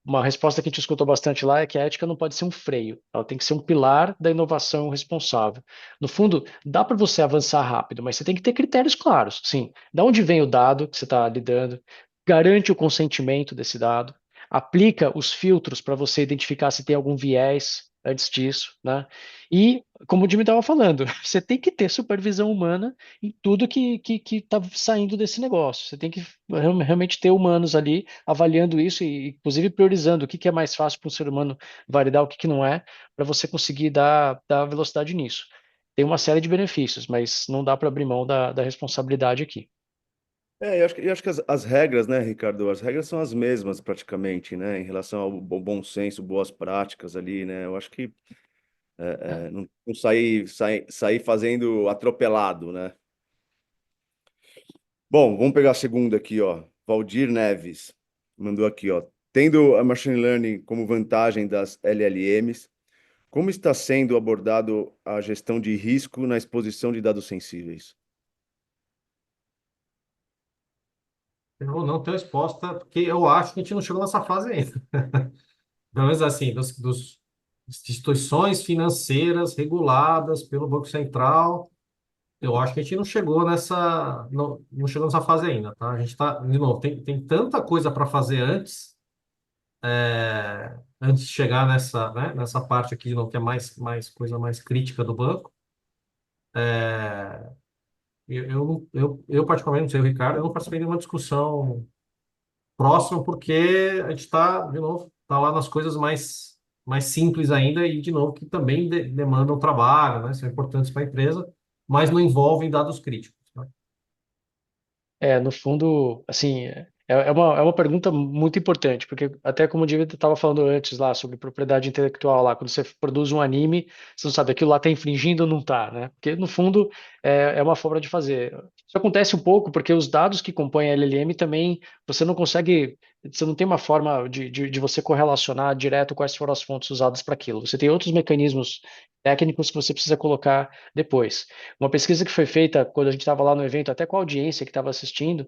uma resposta que a gente escutou bastante lá é que a ética não pode ser um freio, ela tem que ser um pilar da inovação responsável. No fundo, dá para você avançar rápido, mas você tem que ter critérios claros. Sim, da onde vem o dado que você está lidando, garante o consentimento desse dado, aplica os filtros para você identificar se tem algum viés antes disso, né? E, como o Jimmy estava falando, você tem que ter supervisão humana em tudo que está saindo desse negócio. Você tem que realmente ter humanos ali avaliando isso e, inclusive, priorizando o que é mais fácil para um ser humano validar, o que não é, para você conseguir dar velocidade nisso. Tem uma série de benefícios, mas não dá para abrir mão da responsabilidade aqui. Eu acho que as regras, né, Ricardo? As regras são as mesmas praticamente, né, em relação ao bom senso, boas práticas ali, né? Eu acho que não sair fazendo atropelado, né? Bom, vamos pegar a segunda aqui, ó. Valdir Neves mandou aqui, ó. Tendo a machine learning como vantagem das LLMs, como está sendo abordado a gestão de risco na exposição de dados sensíveis? Eu não tenho resposta, porque eu acho que a gente não chegou nessa fase ainda. Pelo menos assim, dos instituições financeiras reguladas pelo Banco Central, eu acho que a gente não chegou não chegou nessa fase ainda, tá? A gente está, de novo, tem tanta coisa para fazer antes de chegar nessa parte aqui, de novo, que é mais coisa mais crítica do banco. Eu particularmente, não sei o Ricardo, eu não participei de uma discussão próxima, porque a gente está, de novo, está lá nas coisas mais simples ainda e, de novo, que também demandam trabalho, né? São importantes para a empresa, mas não envolvem dados críticos, né? No fundo, assim, é uma pergunta muito importante, porque até como o David estava falando antes lá sobre propriedade intelectual lá, quando você produz um anime, você não sabe aquilo lá está infringindo ou não está, né? Porque no fundo é uma forma de fazer. Isso acontece um pouco porque os dados que compõem a LLM também você não consegue, você não tem uma forma de você correlacionar direto quais foram as fontes usadas para aquilo. Você tem outros mecanismos técnicos que você precisa colocar depois. Uma pesquisa que foi feita quando a gente estava lá no evento, até com a audiência que estava assistindo,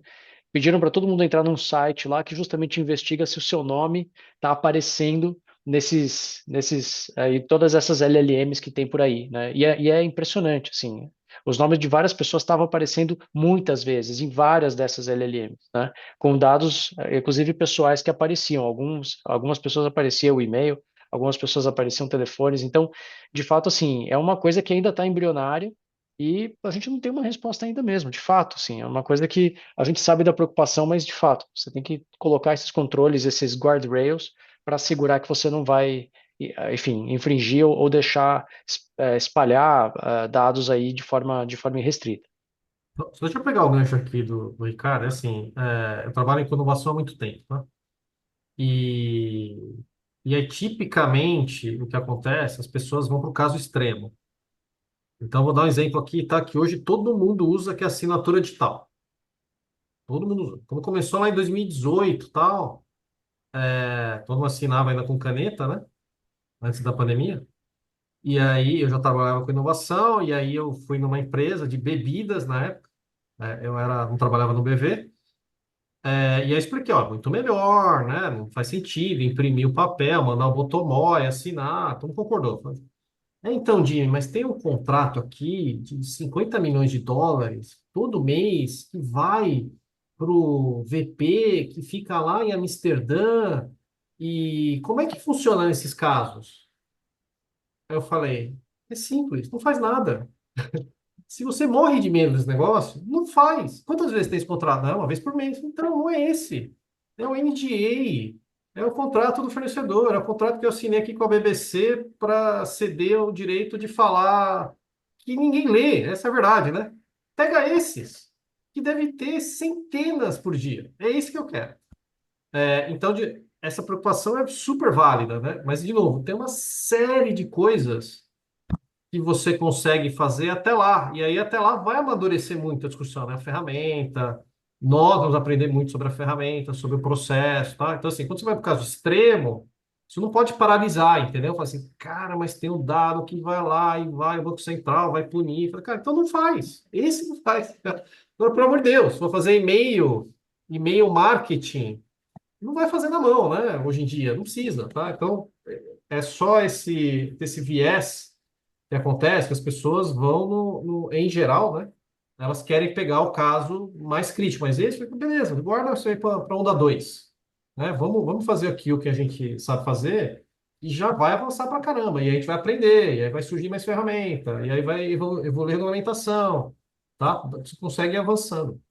pediram para todo mundo entrar num site lá que justamente investiga se o seu nome está aparecendo nesses aí todas essas LLMs que tem por aí, né? E é impressionante, assim. Os nomes de várias pessoas estavam aparecendo muitas vezes em várias dessas LLMs, né? Com dados, inclusive pessoais que apareciam. Algumas pessoas apareciam o e-mail, algumas pessoas apareciam telefones. Então, de fato, assim, é uma coisa que ainda está embrionária e a gente não tem uma resposta ainda mesmo, de fato, assim, é uma coisa que a gente sabe da preocupação, mas de fato, você tem que colocar esses controles, esses guardrails, para assegurar que você não vai, enfim, infringir ou deixar espalhar dados aí de forma irrestrita. Então, deixa eu pegar o gancho aqui do Ricardo, assim, eu trabalho com inovação há muito tempo, tá? E, e aí, tipicamente, o que acontece, as pessoas vão para o caso extremo. Então, vou dar um exemplo aqui, tá? Que hoje todo mundo usa, que é a assinatura digital. Todo mundo usa. Quando começou lá em 2018, tal, todo mundo assinava ainda com caneta, né? Antes da pandemia. E aí eu já trabalhava com inovação, e aí eu fui numa empresa de bebidas na época. Eu não trabalhava no BV. E aí eu expliquei, ó, muito melhor, né? Não faz sentido imprimir o papel, mandar o motoboy assinar, todo mundo concordou. Então, Jimmy, mas tem um contrato aqui de 50 milhões de dólares todo mês que vai para o VP que fica lá em Amsterdã. E como é que funciona nesses casos? Aí eu falei, é simples, não faz nada. Se você morre de medo desse negócio, não faz. Quantas vezes tem esse contrato? Não, uma vez por mês. Então, não é esse. É o NDA. É o contrato do fornecedor. É o contrato que eu assinei aqui com a BBC para ceder o direito de falar que ninguém lê. Essa é a verdade, né? Pega esses, que deve ter centenas por dia. É esse que eu quero. Então, essa preocupação é super válida, né? Mas, de novo, tem uma série de coisas que você consegue fazer até lá. E aí, até lá, vai amadurecer muito a discussão, né? A ferramenta. Nós vamos aprender muito sobre a ferramenta, sobre o processo, tá? Então, assim, quando você vai para o caso extremo, isso não pode paralisar, entendeu? Fala assim, cara, mas tem um dado que vai lá e vai, o Banco Central vai punir. Fala, cara, então não faz. Esse não faz. Agora, pelo amor de Deus, se for fazer e-mail marketing, não vai fazer na mão, né? Hoje em dia, não precisa, tá? Então, é só esse viés que acontece, que as pessoas vão em geral, né? Elas querem pegar o caso mais crítico, mas esse, beleza, guarda isso aí para onda 2, né? Vamos fazer aqui o que a gente sabe fazer e já vai avançar para caramba. E aí a gente vai aprender, e aí vai surgir mais ferramenta, e aí vai evoluir a regulamentação, tá? Você consegue ir avançando.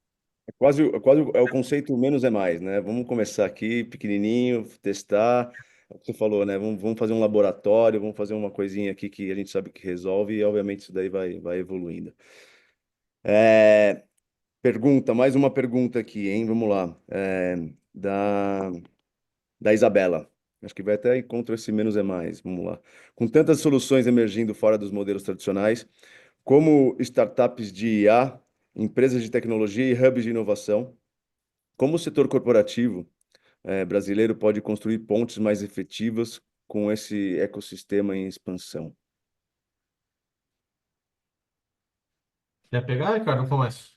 É quase o conceito menos é mais, né? Vamos começar aqui pequenininho, testar. É o que você falou, né? Vamos fazer um laboratório, vamos fazer uma coisinha aqui que a gente sabe que resolve e, obviamente, isso daí vai evoluindo. É, mais uma pergunta aqui, hein? Vamos lá. Da Isabela. Acho que vai até encontro esse menos é mais. Vamos lá. Com tantas soluções emergindo fora dos modelos tradicionais, como startups de IA, empresas de tecnologia e hubs de inovação, como o setor corporativo brasileiro pode construir pontes mais efetivas com esse ecossistema em expansão? Quer pegar, Ricardo? Começa.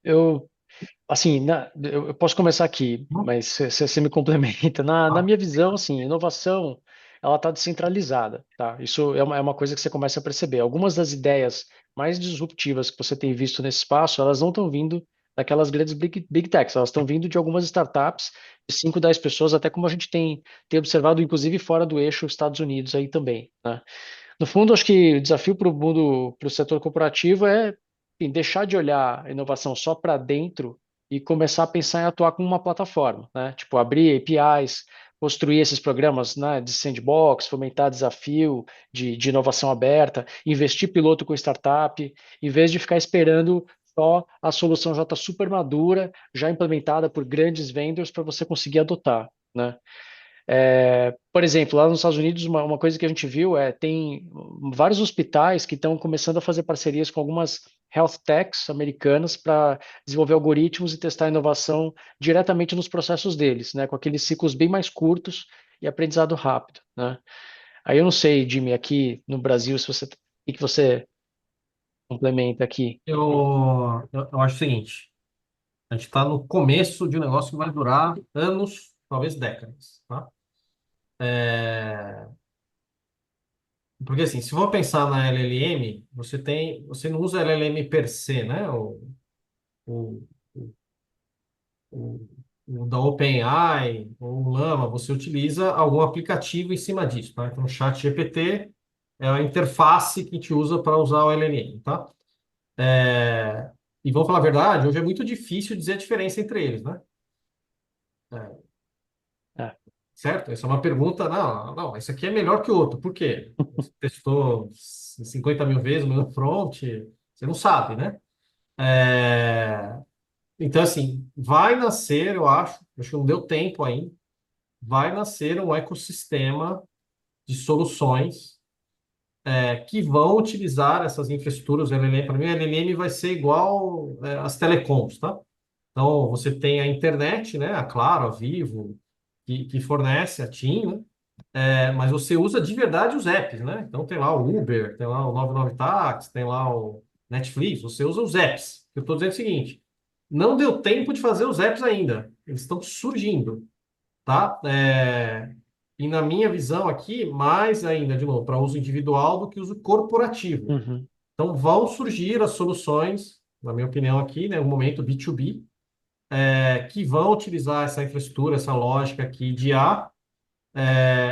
Eu, assim, eu posso começar aqui, mas você me complementa. Na Ah, minha visão, assim, inovação, ela está descentralizada, tá? Isso é uma coisa que você começa a perceber. Algumas das ideias mais disruptivas que você tem visto nesse espaço, elas não estão vindo daquelas grandes big techs, elas estão vindo de algumas startups de 5, 10 pessoas, até como a gente tem observado, inclusive fora do eixo Estados Unidos aí também, né? No fundo, acho que o desafio para o mundo, para o setor corporativo é, enfim, deixar de olhar a inovação só para dentro e começar a pensar em atuar como uma plataforma, né? Tipo, abrir APIs, construir esses programas, né, de sandbox, fomentar desafio de inovação aberta, investir piloto com startup, em vez de ficar esperando só a solução já está super madura, já implementada por grandes vendors para você conseguir adotar, né? Por exemplo, lá nos Estados Unidos, uma coisa que a gente viu tem vários hospitais que estão começando a fazer parcerias com algumas health techs americanas para desenvolver algoritmos e testar inovação diretamente nos processos deles, né, com aqueles ciclos bem mais curtos e aprendizado rápido, né? Aí eu não sei, Jimmy, aqui no Brasil, se você, o que você complementa aqui? eu acho o seguinte. A gente está no começo de um negócio que vai durar anos, talvez décadas, tá? É, Porque assim, se for pensar na LLM, você não usa LLM per se, né? O, o, o da OpenAI ou o Llama, você utiliza algum aplicativo em cima disso, tá? Então, o ChatGPT é a interface que a gente usa para usar o LLM, tá? E vamos falar a verdade, hoje é muito difícil dizer a diferença entre eles, né? É, É, Certo? Essa é uma pergunta. Não, não, esse aqui é melhor que o outro. Por quê? Você testou 50 mil vezes o meu front, você não sabe, né? É, Então, assim, vai nascer, eu acho que não deu tempo ainda, vai nascer um ecossistema de soluções que vão utilizar essas infraestruturas LLM. Para mim, a LLM vai ser igual às telecoms, tá? Então, você tem a internet, né? A Claro, a Vivo, que fornece a TIM, né? Mas você usa de verdade os apps, né? Então tem lá o Uber, tem lá o 99 Táxi, tem lá o Netflix, você usa os apps. Eu estou dizendo o seguinte, não deu tempo de fazer os apps ainda. eles estão surgindo, tá? E na minha visão aqui, mais ainda, de novo, para uso individual do que uso corporativo. Uhum. Então, vão surgir as soluções, na minha opinião aqui, né, no momento B2B, que vão utilizar essa infraestrutura, essa lógica aqui de IA.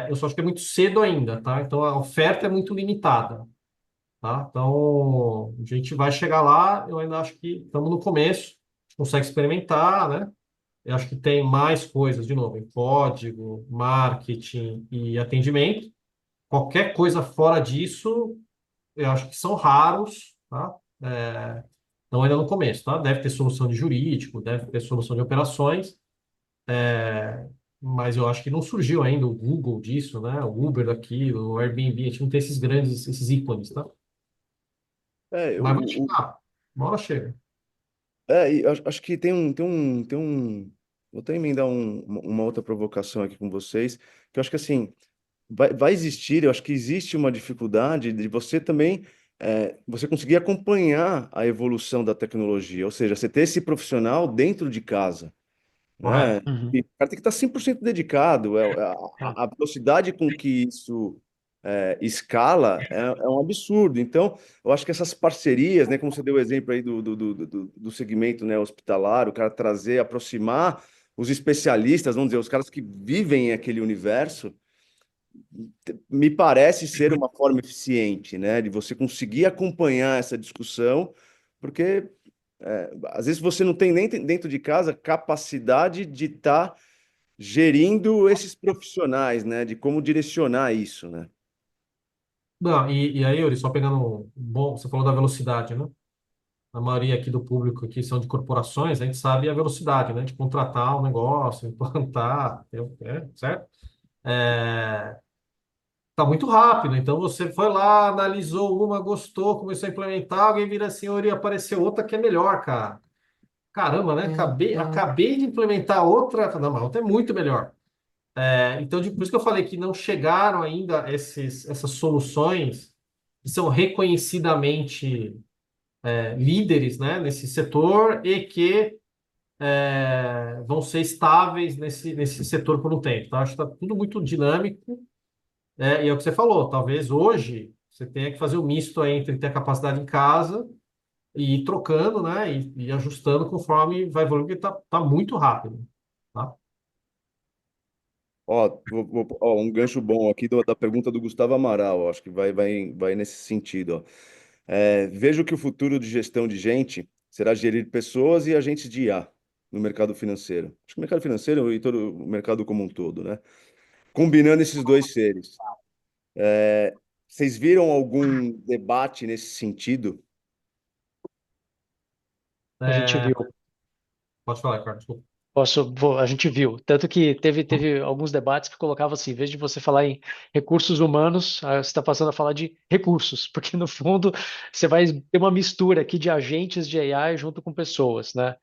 Eu só acho que é muito cedo ainda, tá? Então, a oferta é muito limitada, tá? Então, a gente vai chegar lá, eu ainda acho que estamos no começo, a gente consegue experimentar, né? Eu acho que tem mais coisas, de novo, em código, marketing e atendimento. Qualquer coisa fora disso, eu acho que são raros, tá? Então, ainda no começo, tá? Deve ter solução de jurídico, deve ter solução de operações, mas eu acho que não surgiu ainda o Google disso, né? O Uber daquilo, o Airbnb, a gente não tem esses grandes, esses ícones, tá? É, Mas vai chegar, uma hora chega. e acho que vou até emendar uma outra provocação aqui com vocês, que eu acho que assim, vai existir, eu acho que existe uma dificuldade de você também, você conseguir acompanhar a evolução da tecnologia, ou seja, você ter esse profissional dentro de casa, né? Correto. Uhum. E o cara tem que estar 100% dedicado. É. A velocidade com que isso escala é um absurdo. Então, eu acho que essas parcerias, né, como você deu o exemplo aí do segmento, né, hospitalar, o cara trazer, aproximar os especialistas, vamos dizer, os caras que vivem aquele universo, me parece ser uma forma eficiente, né, de você conseguir acompanhar essa discussão, porque às vezes você não tem nem dentro de casa capacidade de estar gerindo esses profissionais, né? De como direcionar isso, né? Não, e aí, Yuri, só pegando bom, você falou da velocidade, né? A maioria aqui do público aqui são de corporações, a gente sabe a velocidade, né? De contratar um negócio, implantar, certo? É, tá muito rápido. Então você foi lá, analisou uma, gostou, começou a implementar, alguém vira assim, Yuri, apareceu outra que é melhor, cara. Caramba, né? Acabei de implementar outra. Não, mas outra é muito melhor. Então, por isso que eu falei que não chegaram ainda essas soluções que são reconhecidamente líderes, né, nesse setor e que vão ser estáveis nesse setor por um tempo. Tá? Acho que está tudo muito dinâmico. E é o que você falou, talvez hoje você tenha que fazer o misto aí entre ter a capacidade em casa e ir trocando, né, e ajustando conforme vai evoluindo, porque tá muito rápido. Tá? Ó, um gancho bom aqui da pergunta do Gustavo Amaral, acho que vai nesse sentido. Ó. Vejo que o futuro de gestão de gente será gerir pessoas e agentes de IA no mercado financeiro. Acho que o mercado financeiro e todo o mercado como um todo, né? Combinando esses dois seres. É, Vocês viram algum debate nesse sentido? A gente É, viu. pode falar, Carlos. Desculpa. A gente viu. Tanto que teve alguns debates que colocavam assim, em vez de você falar em recursos humanos, você está passando a falar de recursos, porque no fundo você vai ter uma mistura aqui de agentes de AI junto com pessoas, né?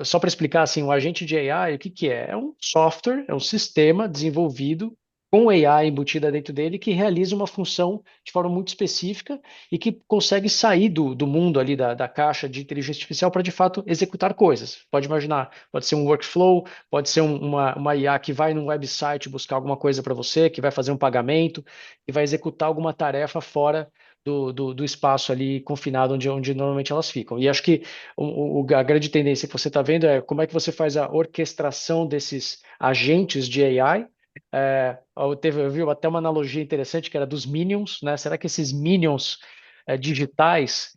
Só para explicar assim, um agente de AI, o que que é? É um software, é um sistema desenvolvido com AI embutida dentro dele que realiza uma função de forma muito específica e que consegue sair do mundo ali da caixa de inteligência artificial para de fato executar coisas. Pode imaginar, pode ser um workflow, pode ser uma IA que vai num website buscar alguma coisa para você, que vai fazer um pagamento, que vai executar alguma tarefa fora do espaço ali confinado onde normalmente elas ficam. E acho que a grande tendência que você está vendo é como é que você faz a orquestração desses agentes de AI. Eu vi até uma analogia interessante que era dos Minions, né? Será que esses Minions digitais,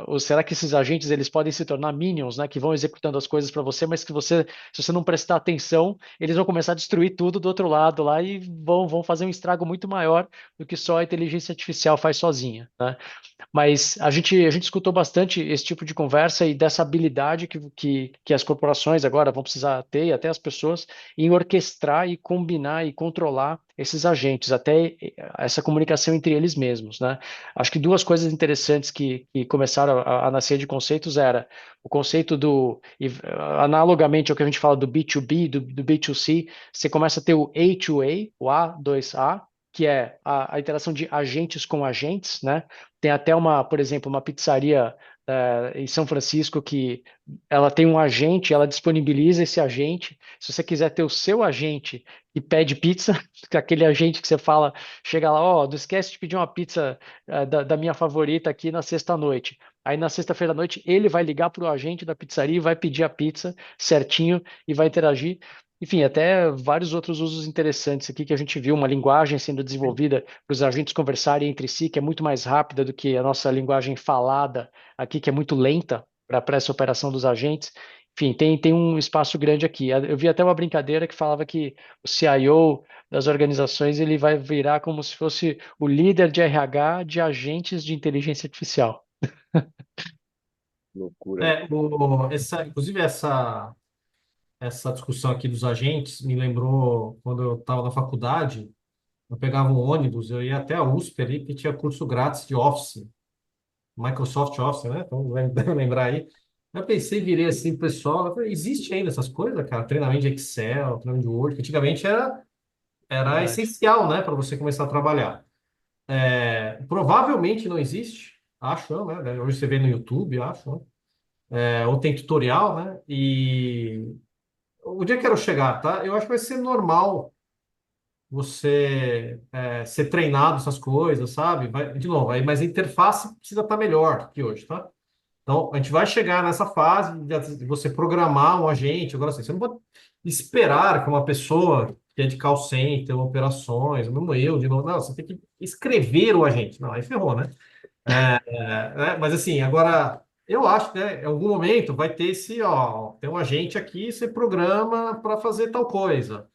ou será que esses agentes eles podem se tornar Minions, né? Que vão executando as coisas para você, mas que você, se você não prestar atenção, eles vão começar a destruir tudo do outro lado lá e vão fazer um estrago muito maior do que só a inteligência artificial faz sozinha, né? Mas a gente escutou bastante esse tipo de conversa e dessa habilidade que as corporações agora vão precisar ter, e até as pessoas, em orquestrar e combinar e controlar esses agentes, até essa comunicação entre eles mesmos, né? Acho que duas coisas interessantes que começaram a nascer de conceitos era o conceito analogamente ao que a gente fala do B2B, do B2C, você começa a ter o A2A, o A2A, que é a interação de agentes com agentes, né? Tem até por exemplo, uma pizzaria em São Francisco que ela tem um agente, ela disponibiliza esse agente. Se você quiser ter o seu agente e pede pizza, aquele agente que você fala, chega lá, ó, não esquece de pedir uma pizza da minha favorita aqui na sexta-noite. Aí na sexta-feira à noite ele vai ligar para o agente da pizzaria e vai pedir a pizza certinho e vai interagir. Enfim, até vários outros usos interessantes aqui que a gente viu, uma linguagem sendo desenvolvida para os agentes conversarem entre si, que é muito mais rápida do que a nossa linguagem falada aqui, que é muito lenta para essa operação dos agentes. Enfim, tem um espaço grande aqui. Eu vi até uma brincadeira que falava que o CIO das organizações ele vai virar como se fosse o líder de RH de agentes de inteligência artificial. Loucura, né? Inclusive, essa discussão aqui dos agentes me lembrou quando eu estava na faculdade, eu pegava um ônibus, eu ia até a USP ali, que tinha curso grátis de Office, Microsoft Office, né? Então, deve lembrar aí. Eu pensei, virei assim, pro pessoal, eu falei, existe ainda essas coisas, cara? Treinamento de Excel, treinamento de Word, que antigamente era Verdade. essencial, né, para você começar a trabalhar. Provavelmente não existe, acho eu, né? Hoje você vê no YouTube, acho, né? Ou tem tutorial, né? E o dia que eu quero chegar, tá? Eu acho que vai ser normal você ser treinado essas coisas, sabe? De novo, mas a interface precisa estar melhor que hoje, tá? Então, a gente vai chegar nessa fase de você programar um agente. Agora, assim, você não pode esperar que uma pessoa que é de call center, operações, mesmo eu, de novo, não, você tem que escrever o agente. Não, aí ferrou, né? Mas assim, agora, eu acho que, né, em algum momento vai ter ó, tem um agente aqui, você programa para fazer tal coisa.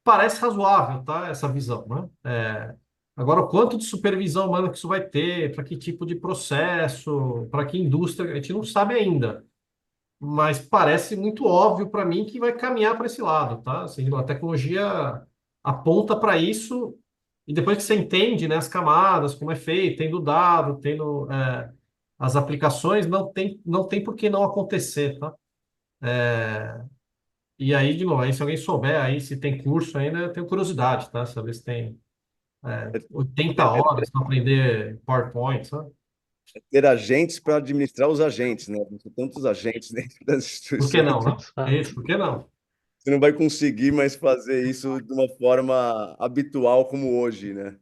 Parece razoável, tá? Essa visão, né? Agora, o quanto de supervisão humana que isso vai ter, para que tipo de processo, para que indústria, a gente não sabe ainda. Mas parece muito óbvio para mim que vai caminhar para esse lado, tá? Assim, a tecnologia aponta para isso, e depois que você entende, né, as camadas, como é feito, tendo dado, tendo as aplicações, não tem por que não acontecer, tá? E aí, de novo, aí, se alguém souber aí se tem curso ainda, eu tenho curiosidade, tá? Saber se tem 80 horas para aprender PowerPoint, sabe? Ter agentes para administrar os agentes, né? Tem tantos agentes dentro das Por que instituições, não, né? É Exato. isso, por que não? você não vai conseguir mais fazer isso de uma forma habitual como hoje, né?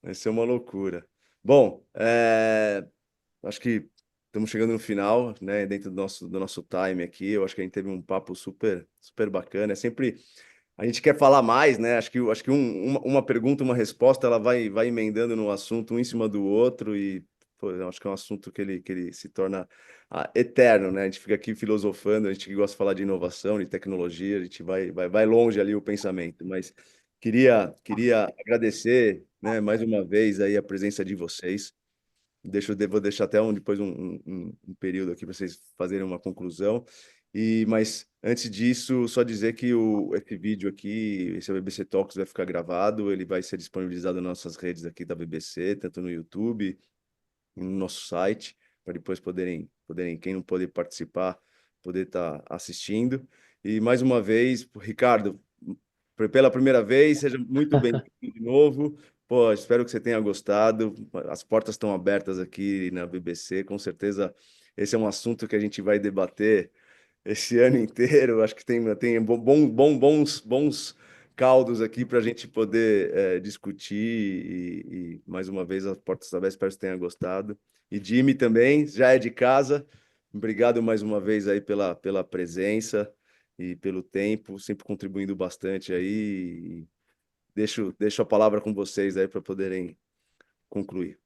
Vai ser uma loucura. Bom, acho que estamos chegando no final, né? Dentro do nosso time aqui, eu acho que a gente teve um papo super, super bacana. É sempre a gente quer falar mais, né? Acho que uma pergunta, uma resposta, ela vai emendando no assunto um em cima do outro e pô, eu acho que é um assunto que ele se torna eterno, né? A gente fica aqui filosofando, a gente que gosta de falar de inovação, de tecnologia, a gente vai longe ali o pensamento, mas queria agradecer, né, mais uma vez aí a presença de vocês. Vou deixar até depois um período aqui para vocês fazerem uma conclusão. Mas antes disso, só dizer que esse vídeo aqui, esse é o BBC Talks, vai ficar gravado, ele vai ser disponibilizado nas nossas redes aqui da BBC, tanto no YouTube, e no nosso site, para depois quem não poder participar, poder estar assistindo. E mais uma vez, Ricardo, pela primeira vez, seja muito bem-vindo de novo. Pô, espero que você tenha gostado. As portas estão abertas aqui na BBC. Com certeza, esse é um assunto que a gente vai debater esse ano inteiro. Acho que tem bons caldos aqui para a gente poder discutir. Mais uma vez, as portas estão abertas. Espero que você tenha gostado. E Jimmy também, já é de casa. Obrigado mais uma vez aí pela presença e pelo tempo, sempre contribuindo bastante aí. E deixo a palavra com vocês aí para poderem concluir.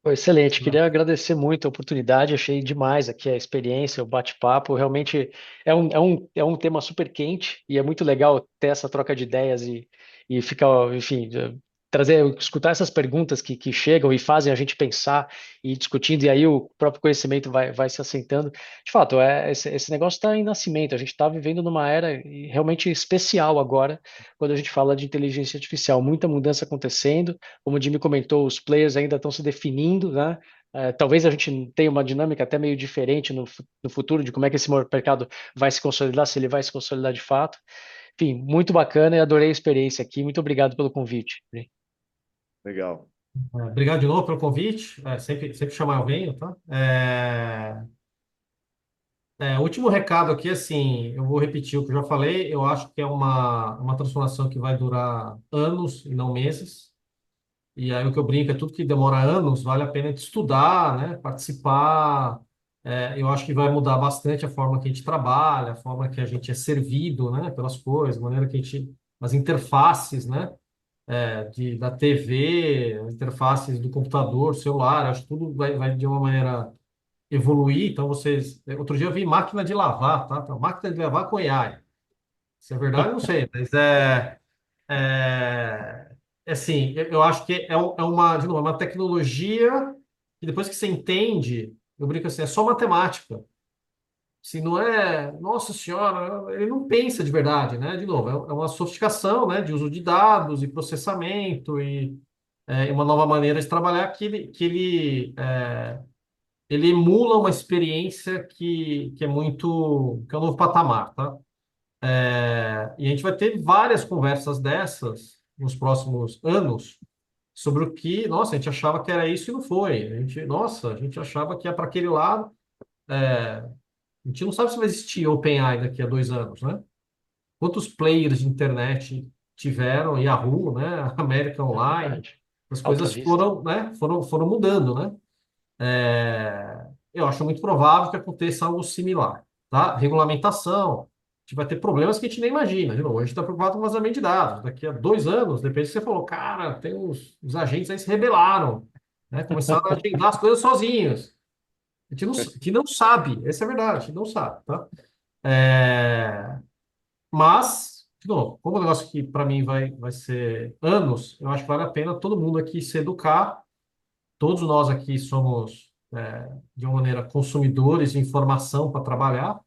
Pô, excelente, queria agradecer muito a oportunidade, achei demais aqui a experiência, o bate-papo, realmente é um tema super quente e é muito legal ter essa troca de ideias e ficar, enfim, escutar essas perguntas que chegam e fazem a gente pensar e discutindo, e aí o próprio conhecimento vai se assentando. De fato, esse negócio está em nascimento, a gente está vivendo numa era realmente especial agora, quando a gente fala de inteligência artificial, muita mudança acontecendo, como o Jimmy comentou, os players ainda estão se definindo, né? Talvez a gente tenha uma dinâmica até meio diferente no futuro de como é que esse mercado vai se consolidar, se ele vai se consolidar de fato. Enfim, muito bacana e adorei a experiência aqui. Muito obrigado pelo convite. Legal. Obrigado de novo pelo convite. Sempre chamar eu venho, tá? Último recado aqui, assim, eu vou repetir o que eu já falei. Eu acho que é uma transformação que vai durar anos e não meses. E aí o que eu brinco é tudo que demora anos, vale a pena de estudar, né? Participar. Eu acho que vai mudar bastante a forma que a gente trabalha, a forma que a gente é servido, né? Pelas coisas, a maneira que a gente, as interfaces, né? Da TV, as interfaces do computador, celular, acho que tudo vai de uma maneira evoluir. Então, outro dia eu vi máquina de lavar, tá? Então, máquina de lavar com AI. Se é verdade, eu não sei, mas é, assim, eu acho que de novo, é uma tecnologia que depois que você entende, eu brinco assim, é só matemática. Se não é, nossa senhora, ele não pensa de verdade, né? De novo, é uma sofisticação, né, de uso de dados e processamento e uma nova maneira de trabalhar ele emula uma experiência que é muito, que é um novo patamar, tá? E a gente vai ter várias conversas dessas nos próximos anos sobre o que, nossa, a gente achava que era isso e não foi. A gente achava que ia para aquele lado. A gente não sabe se vai existir OpenAI daqui a 2 anos, né? Quantos players de internet tiveram, Yahoo, né? América É Online, verdade. as Alta coisas Vista. foram mudando, né? Eu acho muito provável que aconteça algo similar, tá? Regulamentação, a gente vai ter problemas que a gente nem imagina. De novo, a gente está preocupado com vazamento de dados. Daqui a 2 anos, depende do que você falou, cara, tem os agentes aí se rebelaram, né? Começaram a agendar as coisas sozinhos. A gente não sabe, essa é a verdade, a gente não sabe, tá? É, mas, de novo, como o negócio que para mim vai ser anos, eu acho que vale a pena todo mundo aqui se educar. Todos nós aqui somos, de uma maneira, consumidores de informação para trabalhar,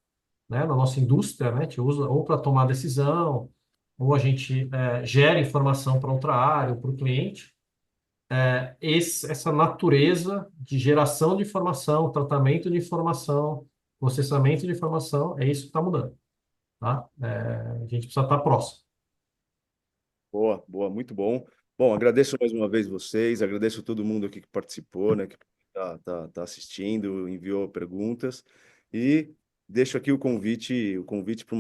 né, na nossa indústria, né, a gente usa ou para tomar decisão, ou a gente gera informação para outra área, ou para o cliente. Essa natureza de geração de informação, tratamento de informação, processamento de informação, é isso que está mudando, tá? A gente precisa estar próximo. Boa, boa, muito bom. Bom, agradeço mais uma vez vocês, agradeço todo mundo aqui que participou, né, que tá assistindo, enviou perguntas e deixo aqui o convite para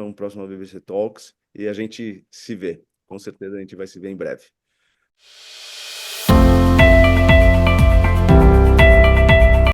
um próximo BBC Talks e a gente se vê. Com certeza a gente vai se ver em breve.